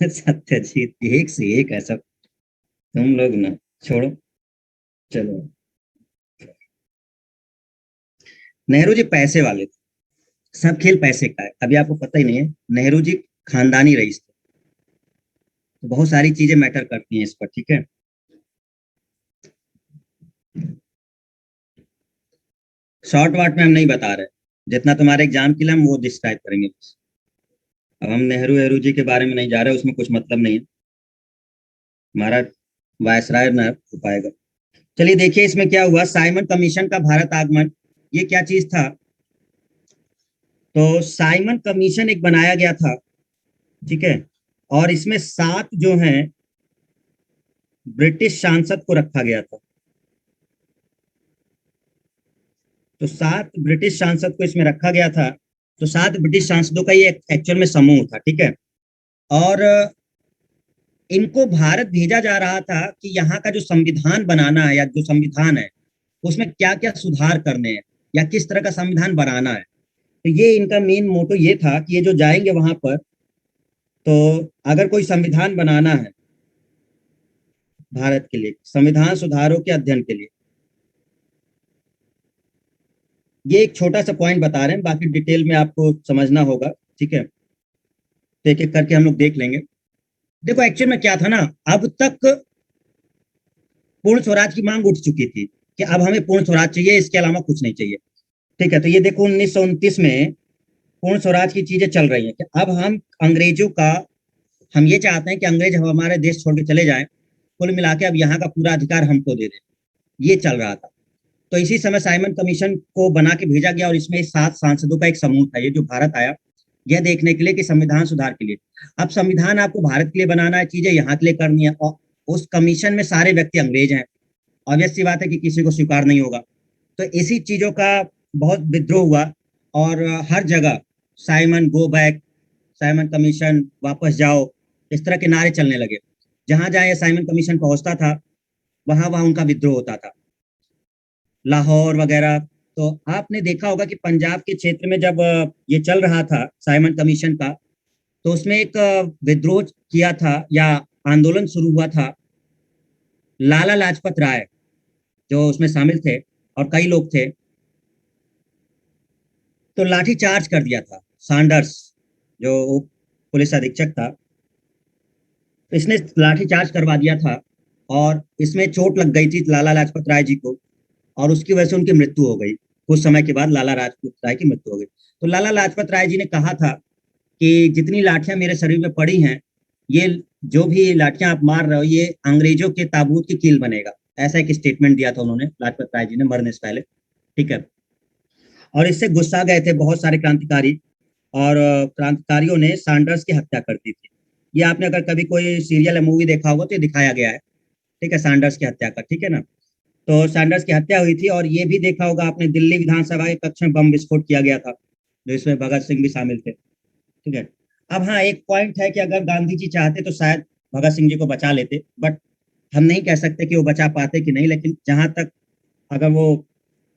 सत्यजीत, एक से एक ऐसा। तुम लोग ना, छोड़ो, चलो। नेहरू जी पैसे वाले थे, सब खेल पैसे का है, अभी आपको पता ही नहीं है। नेहरू जी खानदानी रईस थे, तो बहुत सारी चीजें मैटर करती हैं इस पर, ठीक है। शॉर्ट वाट में हम नहीं बता रहे, जितना तुम्हारे एग्जाम के लिए हम वो डिस्क्राइब करेंगे बस। अब हम नेहरू वेहरू जी के बारे में नहीं जा रहे, उसमें कुछ मतलब नहीं है, हमारा वायसराय न हो पाएगा। चलिए देखिए इसमें क्या हुआ, साइमन कमीशन का भारत आगमन। ये क्या चीज था? तो साइमन कमीशन एक बनाया गया था, ठीक है। और इसमें 7 जो हैं ब्रिटिश सांसद को रखा गया था। तो 7 ब्रिटिश सांसद को इसमें रखा गया था। तो 7 ब्रिटिश सांसदों का ये एक्चुअल में समूह था, ठीक है। और इनको भारत भेजा जा रहा था कि यहाँ का जो संविधान बनाना है, या जो संविधान है उसमें क्या क्या सुधार करने हैं, या किस तरह का संविधान बनाना है। तो ये इनका मेन मोटो ये था कि ये जो जाएंगे वहां पर, तो अगर कोई संविधान बनाना है भारत के लिए, संविधान सुधारों के अध्ययन के लिए, ये एक छोटा सा पॉइंट बता रहे हैं, बाकी डिटेल में आपको समझना होगा, ठीक है। तो एक एक करके हम लोग देख लेंगे। देखो एक्चुअल में क्या था ना, अब तक पूर्ण स्वराज की मांग उठ चुकी थी कि अब हमें पूर्ण स्वराज चाहिए, इसके अलावा कुछ नहीं चाहिए, ठीक है। तो ये देखो 1929 में पूर्ण स्वराज की चीजें चल रही हैं कि अब हम अंग्रेजों का, हम ये चाहते हैं कि अंग्रेज हम हमारे देश छोड़ के चले जाएं, कुल मिला के अब यहाँ का पूरा अधिकार हमको दे दें, ये चल रहा था। तो इसी समय साइमन कमीशन को बना के भेजा गया, और इसमें 7 सांसदों का एक समूह था ये जो भारत आया, यह देखने के लिए कि संविधान सुधार के लिए, अब संविधान आपको भारत के लिए बनाना है, चीजें यहाँ के लिए करनी है, और उस कमीशन में सारे व्यक्ति अंग्रेज हैं, ऑब्वियस सी बात है कि किसी को स्वीकार नहीं होगा। तो इसी चीजों का बहुत विद्रोह हुआ, और हर जगह Simon go back, Simon commission वापस जाओ, इस तरह के नारे चलने लगे। जहां जहां ये साइमन कमीशन पहुंचता था, वहां वहां उनका विद्रोह होता था, लाहौर वगैरह। तो आपने देखा होगा कि पंजाब के क्षेत्र में जब ये चल रहा था साइमन कमीशन का, तो उसमें एक विद्रोह किया था, या आंदोलन शुरू हुआ था। लाला लाजपत राय जो उसमें शामिल थे, और कई लोग थे, तो लाठी चार्ज कर दिया था सैंडर्स, जो पुलिस अधीक्षक था, तो इसने लाठी चार्ज करवा दिया था, और इसमें चोट लग गई थी लाला लाजपत राय जी को, और उसकी वजह से उनकी मृत्यु हो गई। कुछ समय के बाद लाला लाजपत राय की मृत्यु हो गई। तो लाला लाजपत राय जी ने कहा था कि जितनी लाठियां मेरे शरीर में पड़ी हैं, ये जो भी लाठियां आप मार रहे हो, ये अंग्रेजों के ताबूत की कील बनेगा। ऐसा एक स्टेटमेंट दिया था उन्होंने, लाजपत राय जी ने, मरने से पहले, ठीक है। और इससे गुस्सा गए थे बहुत सारे क्रांतिकारी, और क्रांतिकारियों ने सैंडर्स की हत्या कर दी थी। ये आपने अगर कभी कोई सीरियल या मूवी देखा होगा तो ये दिखाया गया है, ठीक है, सैंडर्स की हत्या का, ठीक है ना। तो सैंडर्स की हत्या हुई थी, और ये भी देखा होगा आपने, दिल्ली विधानसभा के कक्ष में बम विस्फोट किया गया था, जो इसमें भगत सिंह भी शामिल थे, ठीक है। अब हाँ, एक पॉइंट है कि अगर गांधी जी चाहते तो शायद भगत सिंह जी को बचा लेते, बट हम नहीं कह सकते कि वो बचा पाते कि नहीं, लेकिन जहां तक अगर वो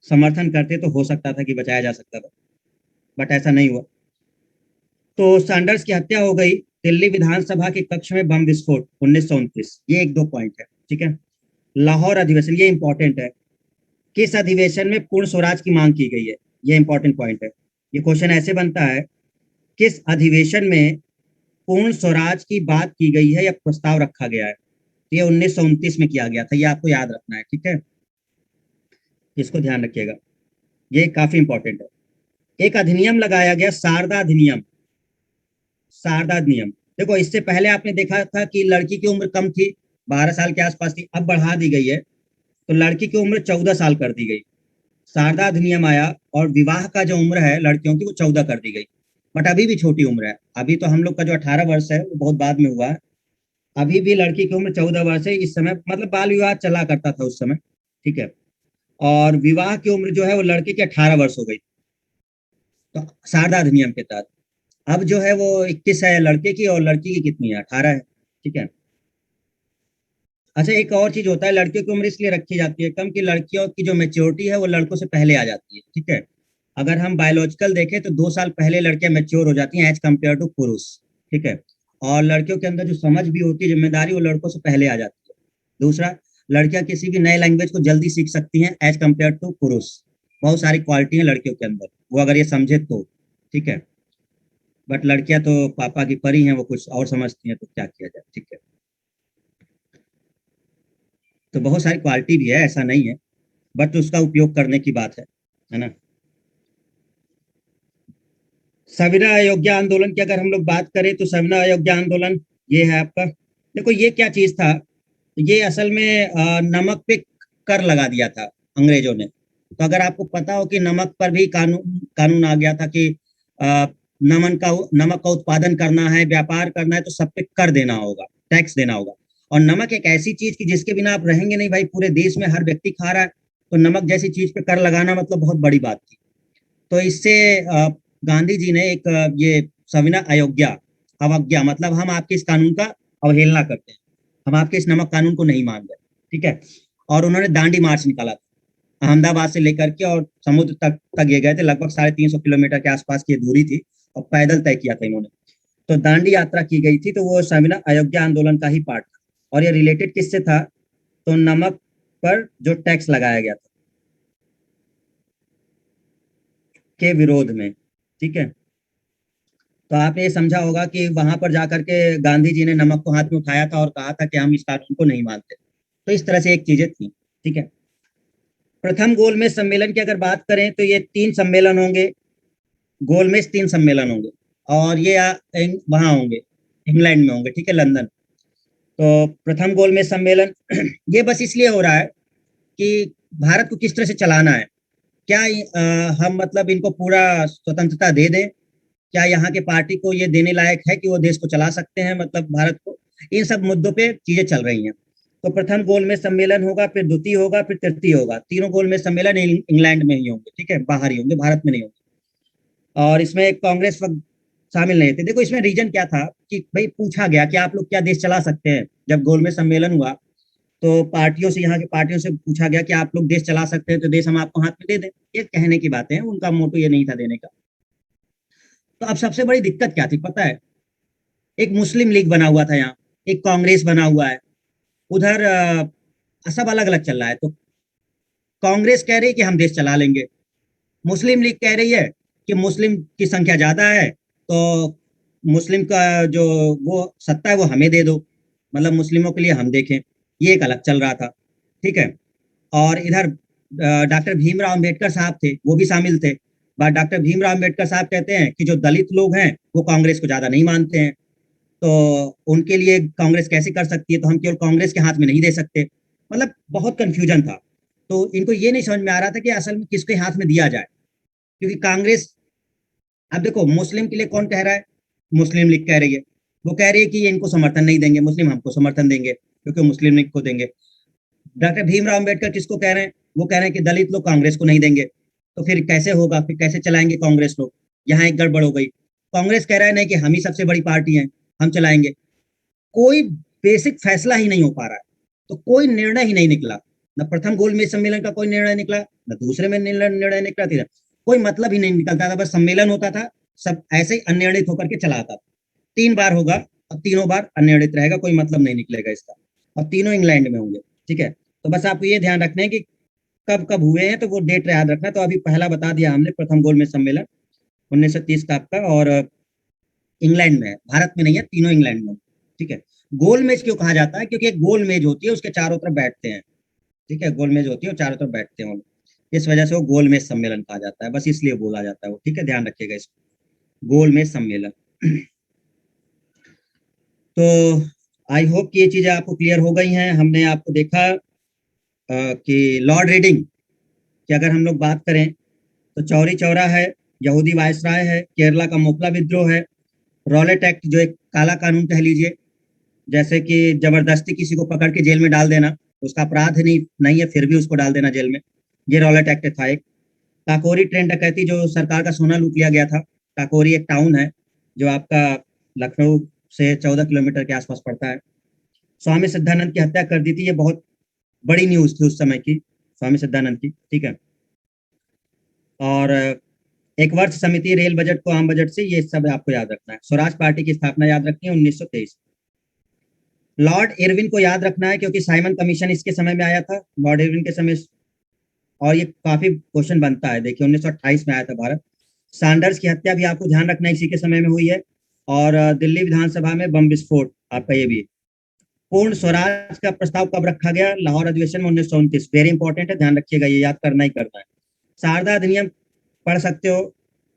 समर्थन करते तो हो सकता था कि बचाया जा सकता था, बट ऐसा नहीं हुआ। तो सैंडर्स की हत्या हो गई, दिल्ली विधानसभा के कक्ष में बम विस्फोट 1929, ये एक दो पॉइंट है, ठीक है। लाहौर अधिवेशन, ये इंपॉर्टेंट है, किस अधिवेशन में पूर्ण स्वराज की मांग की गई है, ये इंपॉर्टेंट पॉइंट है। ये क्वेश्चन ऐसे बनता है, किस अधिवेशन में पूर्ण स्वराज की बात की गई है या प्रस्ताव रखा गया है। तो ये 1929 में किया गया था, ये आपको याद रखना है, ठीक है, इसको ध्यान रखिएगा, ये काफी इंपॉर्टेंट है। एक अधिनियम लगाया गया, शारदा अधिनियम। शारदा अधिनियम, देखो इससे पहले आपने देखा था कि लड़की की उम्र कम थी, 12 साल के आसपास थी, अब बढ़ा दी गई है, तो लड़की की उम्र 14 साल कर दी गई। शारदा अधिनियम आया और विवाह का जो उम्र है लड़कियों की वो 14 कर दी गई, बट अभी भी छोटी उम्र है। अभी तो हम लोग का जो 18 वर्ष है वो बहुत बाद में हुआ है, अभी भी लड़की की उम्र 14 वर्ष है इस समय, मतलब बाल विवाह चला करता था उस समय, ठीक है। और विवाह की उम्र जो है वो लड़के की 18 वर्ष हो गई, तो शारदा अधिनियम के तहत अब जो है वो 21 है लड़के की, और लड़की की कितनी है, 18 है, ठीक है। अच्छा, एक और चीज होता है, लड़कियों की उम्र इसलिए रखी जाती है कम कि लड़कियों की जो मेच्योरिटी है वो लड़कों से पहले आ जाती है, ठीक है। अगर हम बायोलॉजिकल देखें तो 2 साल पहले लड़कियां मेच्योर हो जाती हैं एज कम्पेयर टू पुरुष, ठीक है। और लड़कियों के अंदर जो समझ भी होती है, जिम्मेदारी, वो लड़कों से पहले आ जाती है। दूसरा, लड़कियां किसी भी नए लैंग्वेज को जल्दी सीख सकती हैं एज कम्पेयर टू पुरुष। बहुत सारी क्वालिटी है लड़कियों के अंदर, वो अगर ये समझे तो, ठीक है। बट लड़कियां तो पापा की परी हैं, वो कुछ और समझती हैं, तो क्या किया जाए, ठीक है। तो बहुत सारी क्वालिटी भी है, ऐसा नहीं है, बट उसका उपयोग करने की बात है ना। सविनय अयोध्या आंदोलन की अगर हम लोग बात करें तो सविनय अयोध्या आंदोलन ये है आपका। देखो ये क्या चीज था, ये असल में नमक पे कर लगा दिया था अंग्रेजों ने। तो अगर आपको पता हो कि नमक पर भी कानून कानून आ गया था कि अ, नमक का उत्पादन करना है, व्यापार करना है, तो सब पे कर देना होगा, टैक्स देना होगा। और नमक एक ऐसी चीज की जिसके बिना आप रहेंगे नहीं भाई, पूरे देश में हर व्यक्ति खा रहा है, तो नमक जैसी चीज पे कर लगाना मतलब बहुत बड़ी बात थी। तो इससे गांधी जी ने एक ये सविनय अयोग्या, अवज्ञा, मतलब हम आपके इस कानून का अवहेलना करते हैं, हम आपके इस नमक कानून को नहीं मान रहे, ठीक है। और उन्होंने दांडी मार्च निकाला था, अहमदाबाद से लेकर के और समुद्र तक ये गए थे, लगभग 350 किलोमीटर के आसपास की दूरी थी, और पैदल तय किया था इन्होंने। तो दांडी यात्रा की गई थी, तो वो सविनय अयोग्या आंदोलन का ही पार्ट था। और ये रिलेटेड किससे था, तो नमक पर जो टैक्स लगाया गया था के विरोध में, ठीक है। तो आपने ये समझा होगा कि वहां पर जाकर के गांधी जी ने नमक को हाथ में उठाया था और कहा था कि हम इस कानून को नहीं मानते। तो इस तरह से एक चीजें थी, ठीक है। प्रथम गोलमेज सम्मेलन की अगर बात करें तो ये 3 सम्मेलन होंगे, गोलमेज 3 सम्मेलन होंगे, और ये वहां होंगे, इंग्लैंड में होंगे, ठीक है, लंदन। तो प्रथम गोलमेज सम्मेलन ये बस इसलिए हो रहा है कि भारत को किस तरह से चलाना है, क्या हम मतलब इनको पूरा स्वतंत्रता दे दें, क्या यहाँ के पार्टी को ये देने लायक है कि वो देश को चला सकते हैं, मतलब भारत को, इन सब मुद्दों पे चीजें चल रही हैं। तो प्रथम गोलमेज सम्मेलन होगा, फिर द्वितीय होगा, फिर तृतीय होगा, तीनों गोलमेज सम्मेलन इंग्लैंड में ही होंगे, ठीक है, बाहर ही होंगे, भारत में नहीं होंगे। और इसमें कांग्रेस शामिल नहीं थे। देखो इसमें रीजन क्या था कि भाई पूछा गया कि आप लोग क्या देश चला सकते हैं, जब गोलमेज सम्मेलन हुआ तो पार्टियों से, यहाँ की पार्टियों से पूछा गया कि आप लोग देश चला सकते हैं तो देश हम आपको हाथ में दे दें। ये कहने की बातें हैं, उनका मोटो ये नहीं था देने का। तो अब सबसे बड़ी दिक्कत क्या थी पता है, एक मुस्लिम लीग बना हुआ था यहाँ, एक कांग्रेस बना हुआ है, उधर सब अलग अलग चल रहा है। तो कांग्रेस कह रही है कि हम देश चला लेंगे, मुस्लिम लीग कह रही है कि मुस्लिम की संख्या ज्यादा है, तो मुस्लिम का जो वो सत्ता है वो हमें दे दो, मतलब मुस्लिमों के लिए हम देखें। ये एक अलग चल रहा था, ठीक है। और इधर डॉक्टर भीमराव अंबेडकर साहब थे, वो भी शामिल थे। बट डॉक्टर भीमराव अंबेडकर साहब कहते हैं कि जो दलित लोग हैं वो कांग्रेस को ज्यादा नहीं मानते हैं, तो उनके लिए कांग्रेस कैसे कर सकती है, तो हम केवल कांग्रेस के हाथ में नहीं दे सकते। मतलब बहुत कंफ्यूजन था। तो इनको ये नहीं समझ में आ रहा था कि असल में किसके हाथ में दिया जाए, क्योंकि कांग्रेस अब देखो मुस्लिम के लिए कौन कह रहा है, मुस्लिम लीग कह रही है, वो कह रही है कि ये इनको समर्थन नहीं देंगे, मुस्लिम हमको समर्थन देंगे क्योंकि मुस्लिम लीग को देंगे। डॉक्टर भीमराव अम्बेडकर किसको कह रहे हैं, वो कह रहे हैं कि दलित लोग कांग्रेस को नहीं देंगे। तो फिर कैसे होगा, फिर कैसे चलाएंगे कांग्रेस लोग, यहाँ एक गड़बड़ हो गई। कांग्रेस कह रहा है नहीं कि हम ही सबसे बड़ी पार्टी है, हम चलाएंगे। कोई बेसिक फैसला ही नहीं हो पा रहा है, तो कोई निर्णय ही नहीं निकला। न प्रथम गोलमेज सम्मेलन का कोई निर्णय निकला, न दूसरे में निर्णय निकला थी, कोई मतलब ही नहीं निकलता था, बस सम्मेलन होता था, सब ऐसे ही अनिर्णित होकर के चला आता था। 3 बार होगा और तीनों बार अनिर्णित रहेगा, कोई मतलब नहीं निकलेगा इसका, और तीनों इंग्लैंड में होंगे। ठीक है, तो बस आपको ये ध्यान रखना है कि कब कब हुए हैं, तो वो डेट याद रखना। तो अभी पहला बता दिया हमने, प्रथम गोलमेज सम्मेलन 1930 का आपका, और इंग्लैंड में है, भारत में नहीं है, तीनों इंग्लैंड में। ठीक है, गोल मेज क्यों कहा जाता है, क्योंकि एक गोल मेज होती है, उसके चारों तरफ बैठते हैं। ठीक है, गोल मेज होती है और चारों तरफ बैठते हैं वो लोग। इस वजह से वो गोल मेज सम्मेलन कहा जाता है, बस इसलिए बोला जाता है वो। ठीक है, ध्यान रखिएगा इसको, गोल मेज सम्मेलन। तो आई होप कि ये चीजें आपको क्लियर हो गई हैं। हमने आपको देखा कि लॉर्ड रीडिंग की अगर हम लोग बात करें तो चौरी चौरा है, यहूदी वायसराय है, केरला का मोपला विद्रोह है, रॉलेट एक्ट जो एक काला कानून कह लीजिए, जैसे कि जबरदस्ती किसी को पकड़ के जेल में डाल देना, उसका अपराध नहीं है फिर भी उसको डाल देना जेल में, ये रॉलेट एक्ट था एक। काकोरी ट्रेन डकैती, जो सरकार का सोना लूट लिया गया था। काकोरी एक टाउन है जो आपका लखनऊ से 14 किलोमीटर के आसपास पड़ता है। स्वामी सिद्धानंद की हत्या कर दी थी, ये बहुत बड़ी न्यूज थी उस समय की, स्वामी सिद्धानंद की। ठीक है, और एक वर्ष समिति, रेल बजट को आम बजट से, ये सब आपको याद रखना है। स्वराज पार्टी की स्थापना याद रखनी है 1923। लॉर्ड इरविन को याद रखना है क्योंकि साइमन कमीशन इसके समय में आया था, लॉर्ड इरविन के समय, और ये काफी क्वेश्चन बनता है। देखिए 1928 में आया था भारत। सैंडर्स की हत्या भी आपको ध्यान रखना है, इसी के समय में हुई है। और दिल्ली विधानसभा में बम विस्फोट आपका ये भी। पूर्ण स्वराज का प्रस्ताव कब रखा गया, लाहौर अधिवेशन में 1929। वेरी इंपॉर्टेंट है, ध्यान रखिएगा, ये याद करना ही करना है। शारदा अधिनियम पढ़ सकते हो,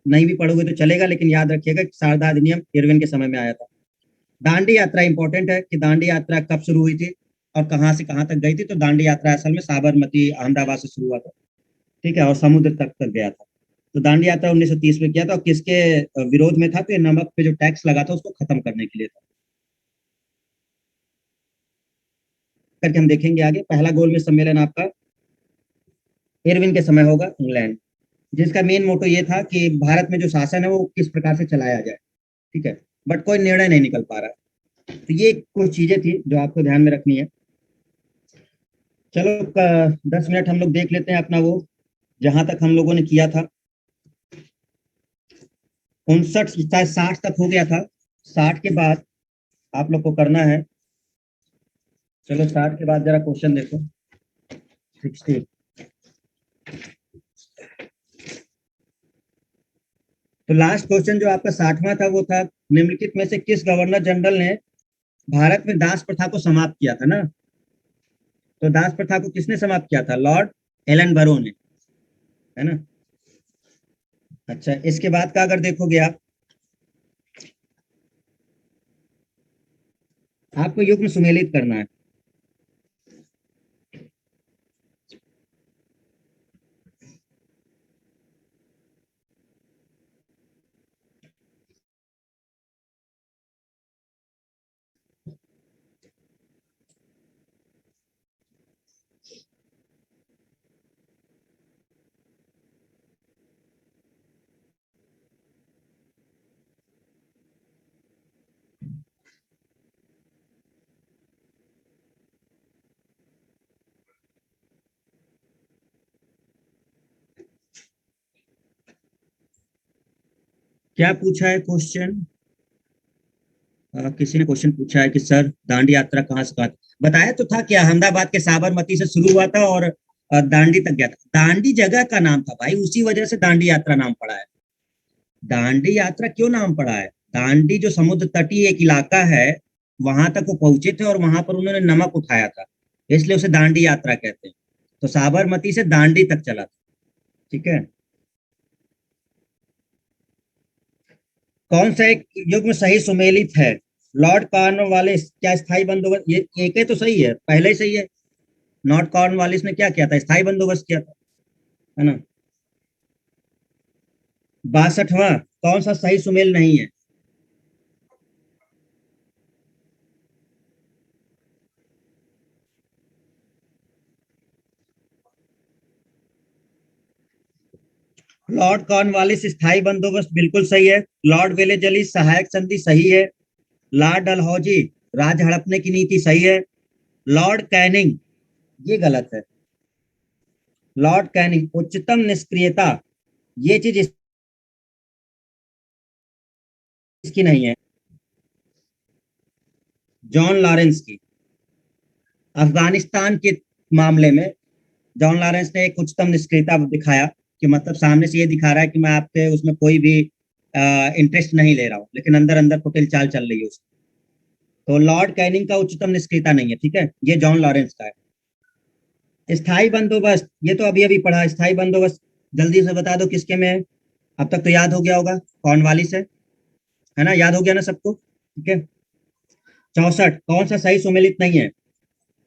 नहीं भी पढ़ोगे तो चलेगा, लेकिन याद रखिएगा कि शारदा अधिनियम इरविन के समय में आया था। दांडी यात्रा इंपॉर्टेंट है कि दांडी यात्रा कब शुरू हुई थी और कहाँ से कहाँ तक गई थी। तो दांडी यात्रा असल में साबरमती अहमदाबाद से शुरू हुआ था। ठीक है, और समुद्र तक तक गया था। तो दांडी यात्रा 1930 में किया था, और किसके विरोध में था, तो ये नमक पे जो टैक्स लगा था उसको खत्म करने के लिए था। करके हम देखेंगे आगे। पहला गोल में सम्मेलन आपका इरविन के समय होगा, इंग्लैंड, जिसका मेन मोटो ये था कि भारत में जो शासन है वो किस प्रकार से चलाया जाए। ठीक है, बट कोई निर्णय नहीं निकल पा रहा। तो ये कुछ चीजें थी जो आपको ध्यान में रखनी है। चलो 10 मिनट हम लोग देख लेते हैं अपना वो, जहां तक हम लोगों ने किया था 59 शायद 60 तक हो गया था। 60 के बाद आप लोग को करना है, चलो 60 के बाद जरा क्वेश्चन देखो। 60, तो लास्ट क्वेश्चन जो आपका 60वां था वो था, निम्नलिखित में से किस गवर्नर जनरल ने भारत में दास प्रथा को समाप्त किया था ना। तो दास प्रथा को किसने समाप्त किया था, लॉर्ड एलन बरो ने, है ना। अच्छा, इसके बाद का अगर देखोगे आप, आपको युग्म सुमेलित करना है। क्या पूछा है क्वेश्चन, किसी ने क्वेश्चन पूछा है कि सर दांडी यात्रा कहाँ से कहा था? बताया तो था कि अहमदाबाद के साबरमती से शुरू हुआ था और दांडी तक गया था। दांडी जगह का नाम था भाई, उसी वजह से दांडी यात्रा नाम पड़ा है। दांडी यात्रा क्यों नाम पड़ा है, दांडी जो समुद्र तटीय एक इलाका है, वहां तक वो पहुंचे थे और वहां पर उन्होंने नमक उठाया था, इसलिए उसे दांडी यात्रा कहते हैं। तो साबरमती से दांडी तक चला था। ठीक है, कौन सा एक युग्म सही सुमेलित है, लॉर्ड कॉर्नवालिस, क्या स्थायी बंदोबस्त, ये एक है तो सही है, पहले ही सही है। नॉर्थ कॉर्नवालिस ने क्या किया था, स्थायी बंदोबस्त किया था, है ना। 62वां कौन सा सही सुमेल नहीं है? लॉर्ड कॉर्नवालिस स्थायी बंदोबस्त बिल्कुल सही है। लॉर्ड वेलेजली सहायक संधि सही है। लॉर्ड डलहौजी राज हड़पने की नीति सही है। लॉर्ड कैनिंग ये गलत है। लॉर्ड कैनिंग उच्चतम निष्क्रियता ये चीज इसकी नहीं है, जॉन लॉरेंस की। अफगानिस्तान के मामले में जॉन लॉरेंस ने एक उच्चतम निष्क्रियता दिखाया कि मतलब सामने से ये दिखा रहा है कि मैं आपके उसमें कोई भी इंटरेस्ट नहीं ले रहा हूँ, लेकिन अंदर अंदर कुटिल चाल चल रही है उसकी। तो लॉर्ड कैनिंग का उच्चतम निष्क्रियता नहीं है, ठीक है, ये जॉन लॉरेंस का है। स्थायी बंदोबस्त ये तो अभी अभी पढ़ा। स्थायी बंदोबस्त जल्दी से बता दो किसके में है? अब तक तो याद हो गया होगा, कॉर्नवालिस है ना, याद हो गया ना सबको, ठीक है। 64 कौन सा सही सुमेलित नहीं है?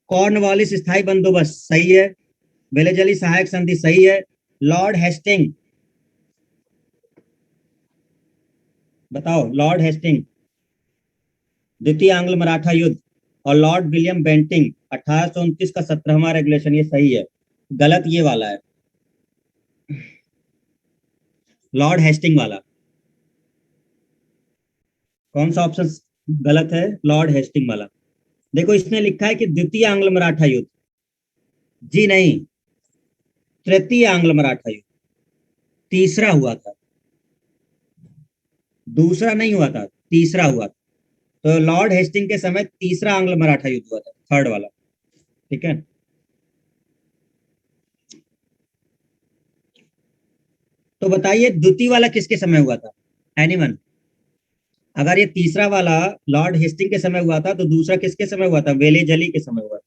कॉर्नवालिस स्थायी बंदोबस्त सही है। वेलेजली सहायक संधि सही है। लॉर्ड हेस्टिंग बताओ, लॉर्ड हेस्टिंग द्वितीय आंग्ल मराठा युद्ध और लॉर्ड विलियम बेंटिंग 1829 का 17वां रेगुलेशन, ये सही है। गलत ये वाला है, लॉर्ड हेस्टिंग वाला। कौन सा ऑप्शन गलत है? लॉर्ड हेस्टिंग वाला। देखो इसने लिखा है कि द्वितीय आंग्ल मराठा युद्ध, जी नहीं, तृतीय आंग्ल मराठा युद्ध, तीसरा हुआ था, दूसरा नहीं हुआ था, तीसरा हुआ था। तो लॉर्ड हेस्टिंग के समय तीसरा आंग्ल मराठा युद्ध हुआ था, थर्ड वाला, ठीक है। तो बताइए द्वितीय वाला किसके समय हुआ था? एनीवन? अगर ये तीसरा वाला लॉर्ड हेस्टिंग के समय हुआ था तो दूसरा किसके समय हुआ था? वेलेजली के समय हुआ था।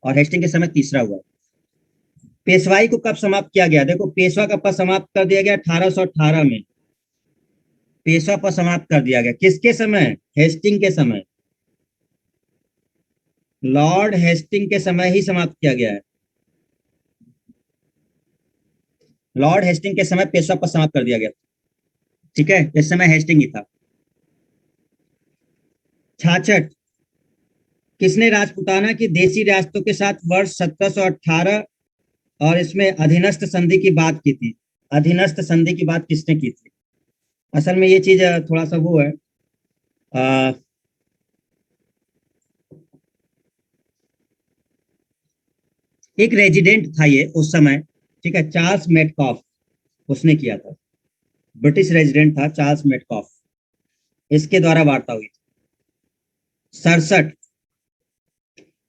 और हेस्टिंग के समय तीसरा हुआ। पेशवाई को कब समाप्त किया गया? देखो पेशवा का पद समाप्त कर दिया गया 1818 में। पेशवा पद समाप्त कर दिया गया किसके समय? हेस्टिंग के समय। लॉर्ड हेस्टिंग के समय ही समाप्त किया गया है। लॉर्ड हेस्टिंग के समय पेशवा पद समाप्त कर दिया गया, ठीक है, इस समय हेस्टिंग ही था। 66 किसने राजपुताना की देशी रियासतों के साथ वर्ष 1718 और इसमें अधीनस्थ संधि की बात की थी? अधीनस्थ संधि की बात किसने की थी? असल में ये चीज थोड़ा सा वो है, आ, एक रेजिडेंट था ये उस समय, ठीक है, चार्ल्स मेटकॉफ, उसने किया था। ब्रिटिश रेजिडेंट था चार्ल्स मेटकॉफ, इसके द्वारा वार्ता हुई थी। 67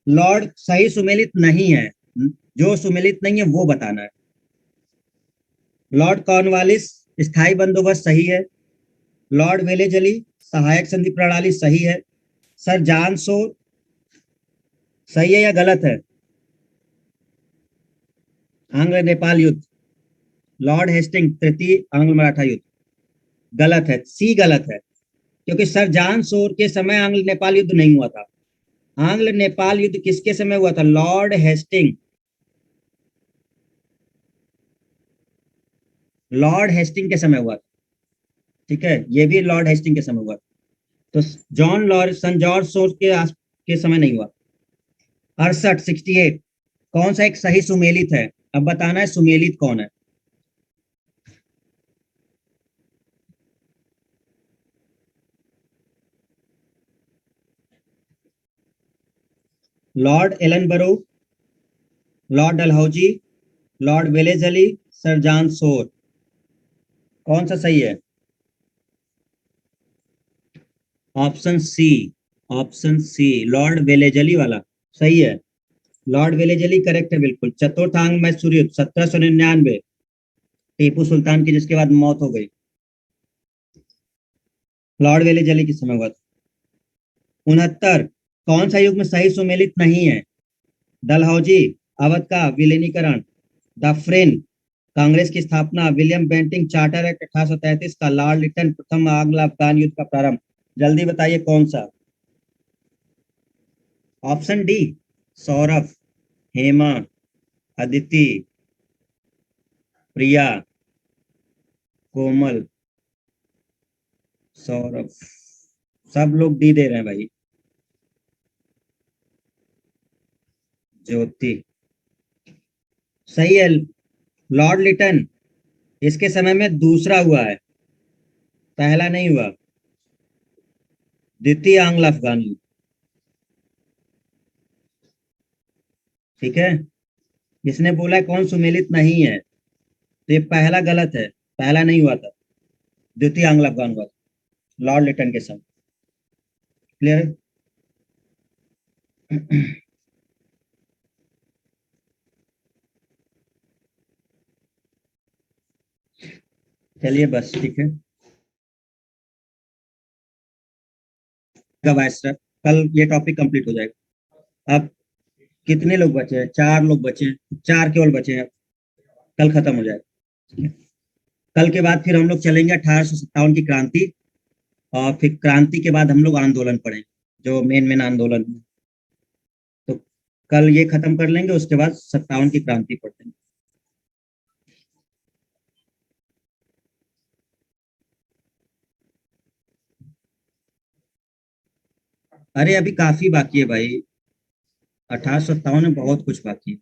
लॉर्ड सही सुमेलित नहीं है, जो सुमेलित नहीं है वो बताना है। लॉर्ड कॉर्नवालिस स्थायी बंदोबस्त सही है। लॉर्ड वेलेजली सहायक संधि प्रणाली सही है। सर जॉन सो सही है या गलत है? आंग्ल नेपाल युद्ध, लॉर्ड हेस्टिंग तृतीय आंग्ल मराठा युद्ध, गलत है, सी गलत है। क्योंकि सर जॉन सोर के समय आंग्ल नेपाल युद्ध नहीं हुआ था। आंग्ल नेपाल युद्ध किसके समय हुआ था? लॉर्ड हेस्टिंग, लॉर्ड हेस्टिंग के समय हुआ था, ठीक है, ये भी लॉर्ड हेस्टिंग के समय हुआ था। तो जॉन लॉर्ड सन जॉर्ज सोर के समय नहीं हुआ। 68 68 कौन सा एक सही सुमेलित है? अब बताना है सुमेलित कौन है। Lord Ellenborough, Lord Dalhousie, Lord Wellesley, sir John Shore, कौन सा सही है? Option C, option C Lord Wellesley वाला सही है। लॉर्ड वेलेजली करेक्ट है बिल्कुल। चतुर्थांग में सूर्य 1799, टीपू सुल्तान की जिसके बाद मौत हो गई, लॉर्ड वेलेजली किस समय हुआ था। 69 कौन सा युग में सही सुमेलित नहीं है? डलहौजी, अवध का विलीनीकरण, दफरेन, कांग्रेस की स्थापना, विलियम बेंटिंग चार्टर एक्ट 1833 का, लॉर्ड लिटन प्रथम आंग्ल अफगान युद्ध का प्रारंभ। जल्दी बताइए कौन सा? ऑप्शन डी, सौरभ, हेमा, अदिति, प्रिया, कोमल, सौरभ, सब लोग डी दे रहे हैं भाई। ज्योति, सही है। लॉर्ड लिटन इसके समय में दूसरा हुआ है, पहला नहीं हुआ। द्वितीय आंग्ल अफगानी। ठीक है। इसने बोला है कौन सुमेलित नहीं है, तो ये पहला गलत है, पहला नहीं हुआ था, द्वितीय आंग्ल अफगान हुआ था लॉर्ड लिटन के समय। क्लियर है। चलिए बस ठीक है। वाइस कल ये टॉपिक कंप्लीट हो जाएगा। अब कितने लोग बचे हैं? चार लोग बचे हैं, चार केवल बचे हैं, कल खत्म हो जाएगा। कल के बाद फिर हम लोग चलेंगे 1857 की क्रांति, और फिर क्रांति के बाद हम लोग आंदोलन पढ़ेंगे, जो मेन मेन आंदोलन है। तो कल ये खत्म कर लेंगे, उसके बाद 57 की क्रांति पढ़ते हैं। अरे अभी काफी बाकी है भाई, 1857 में बहुत कुछ बाकी है।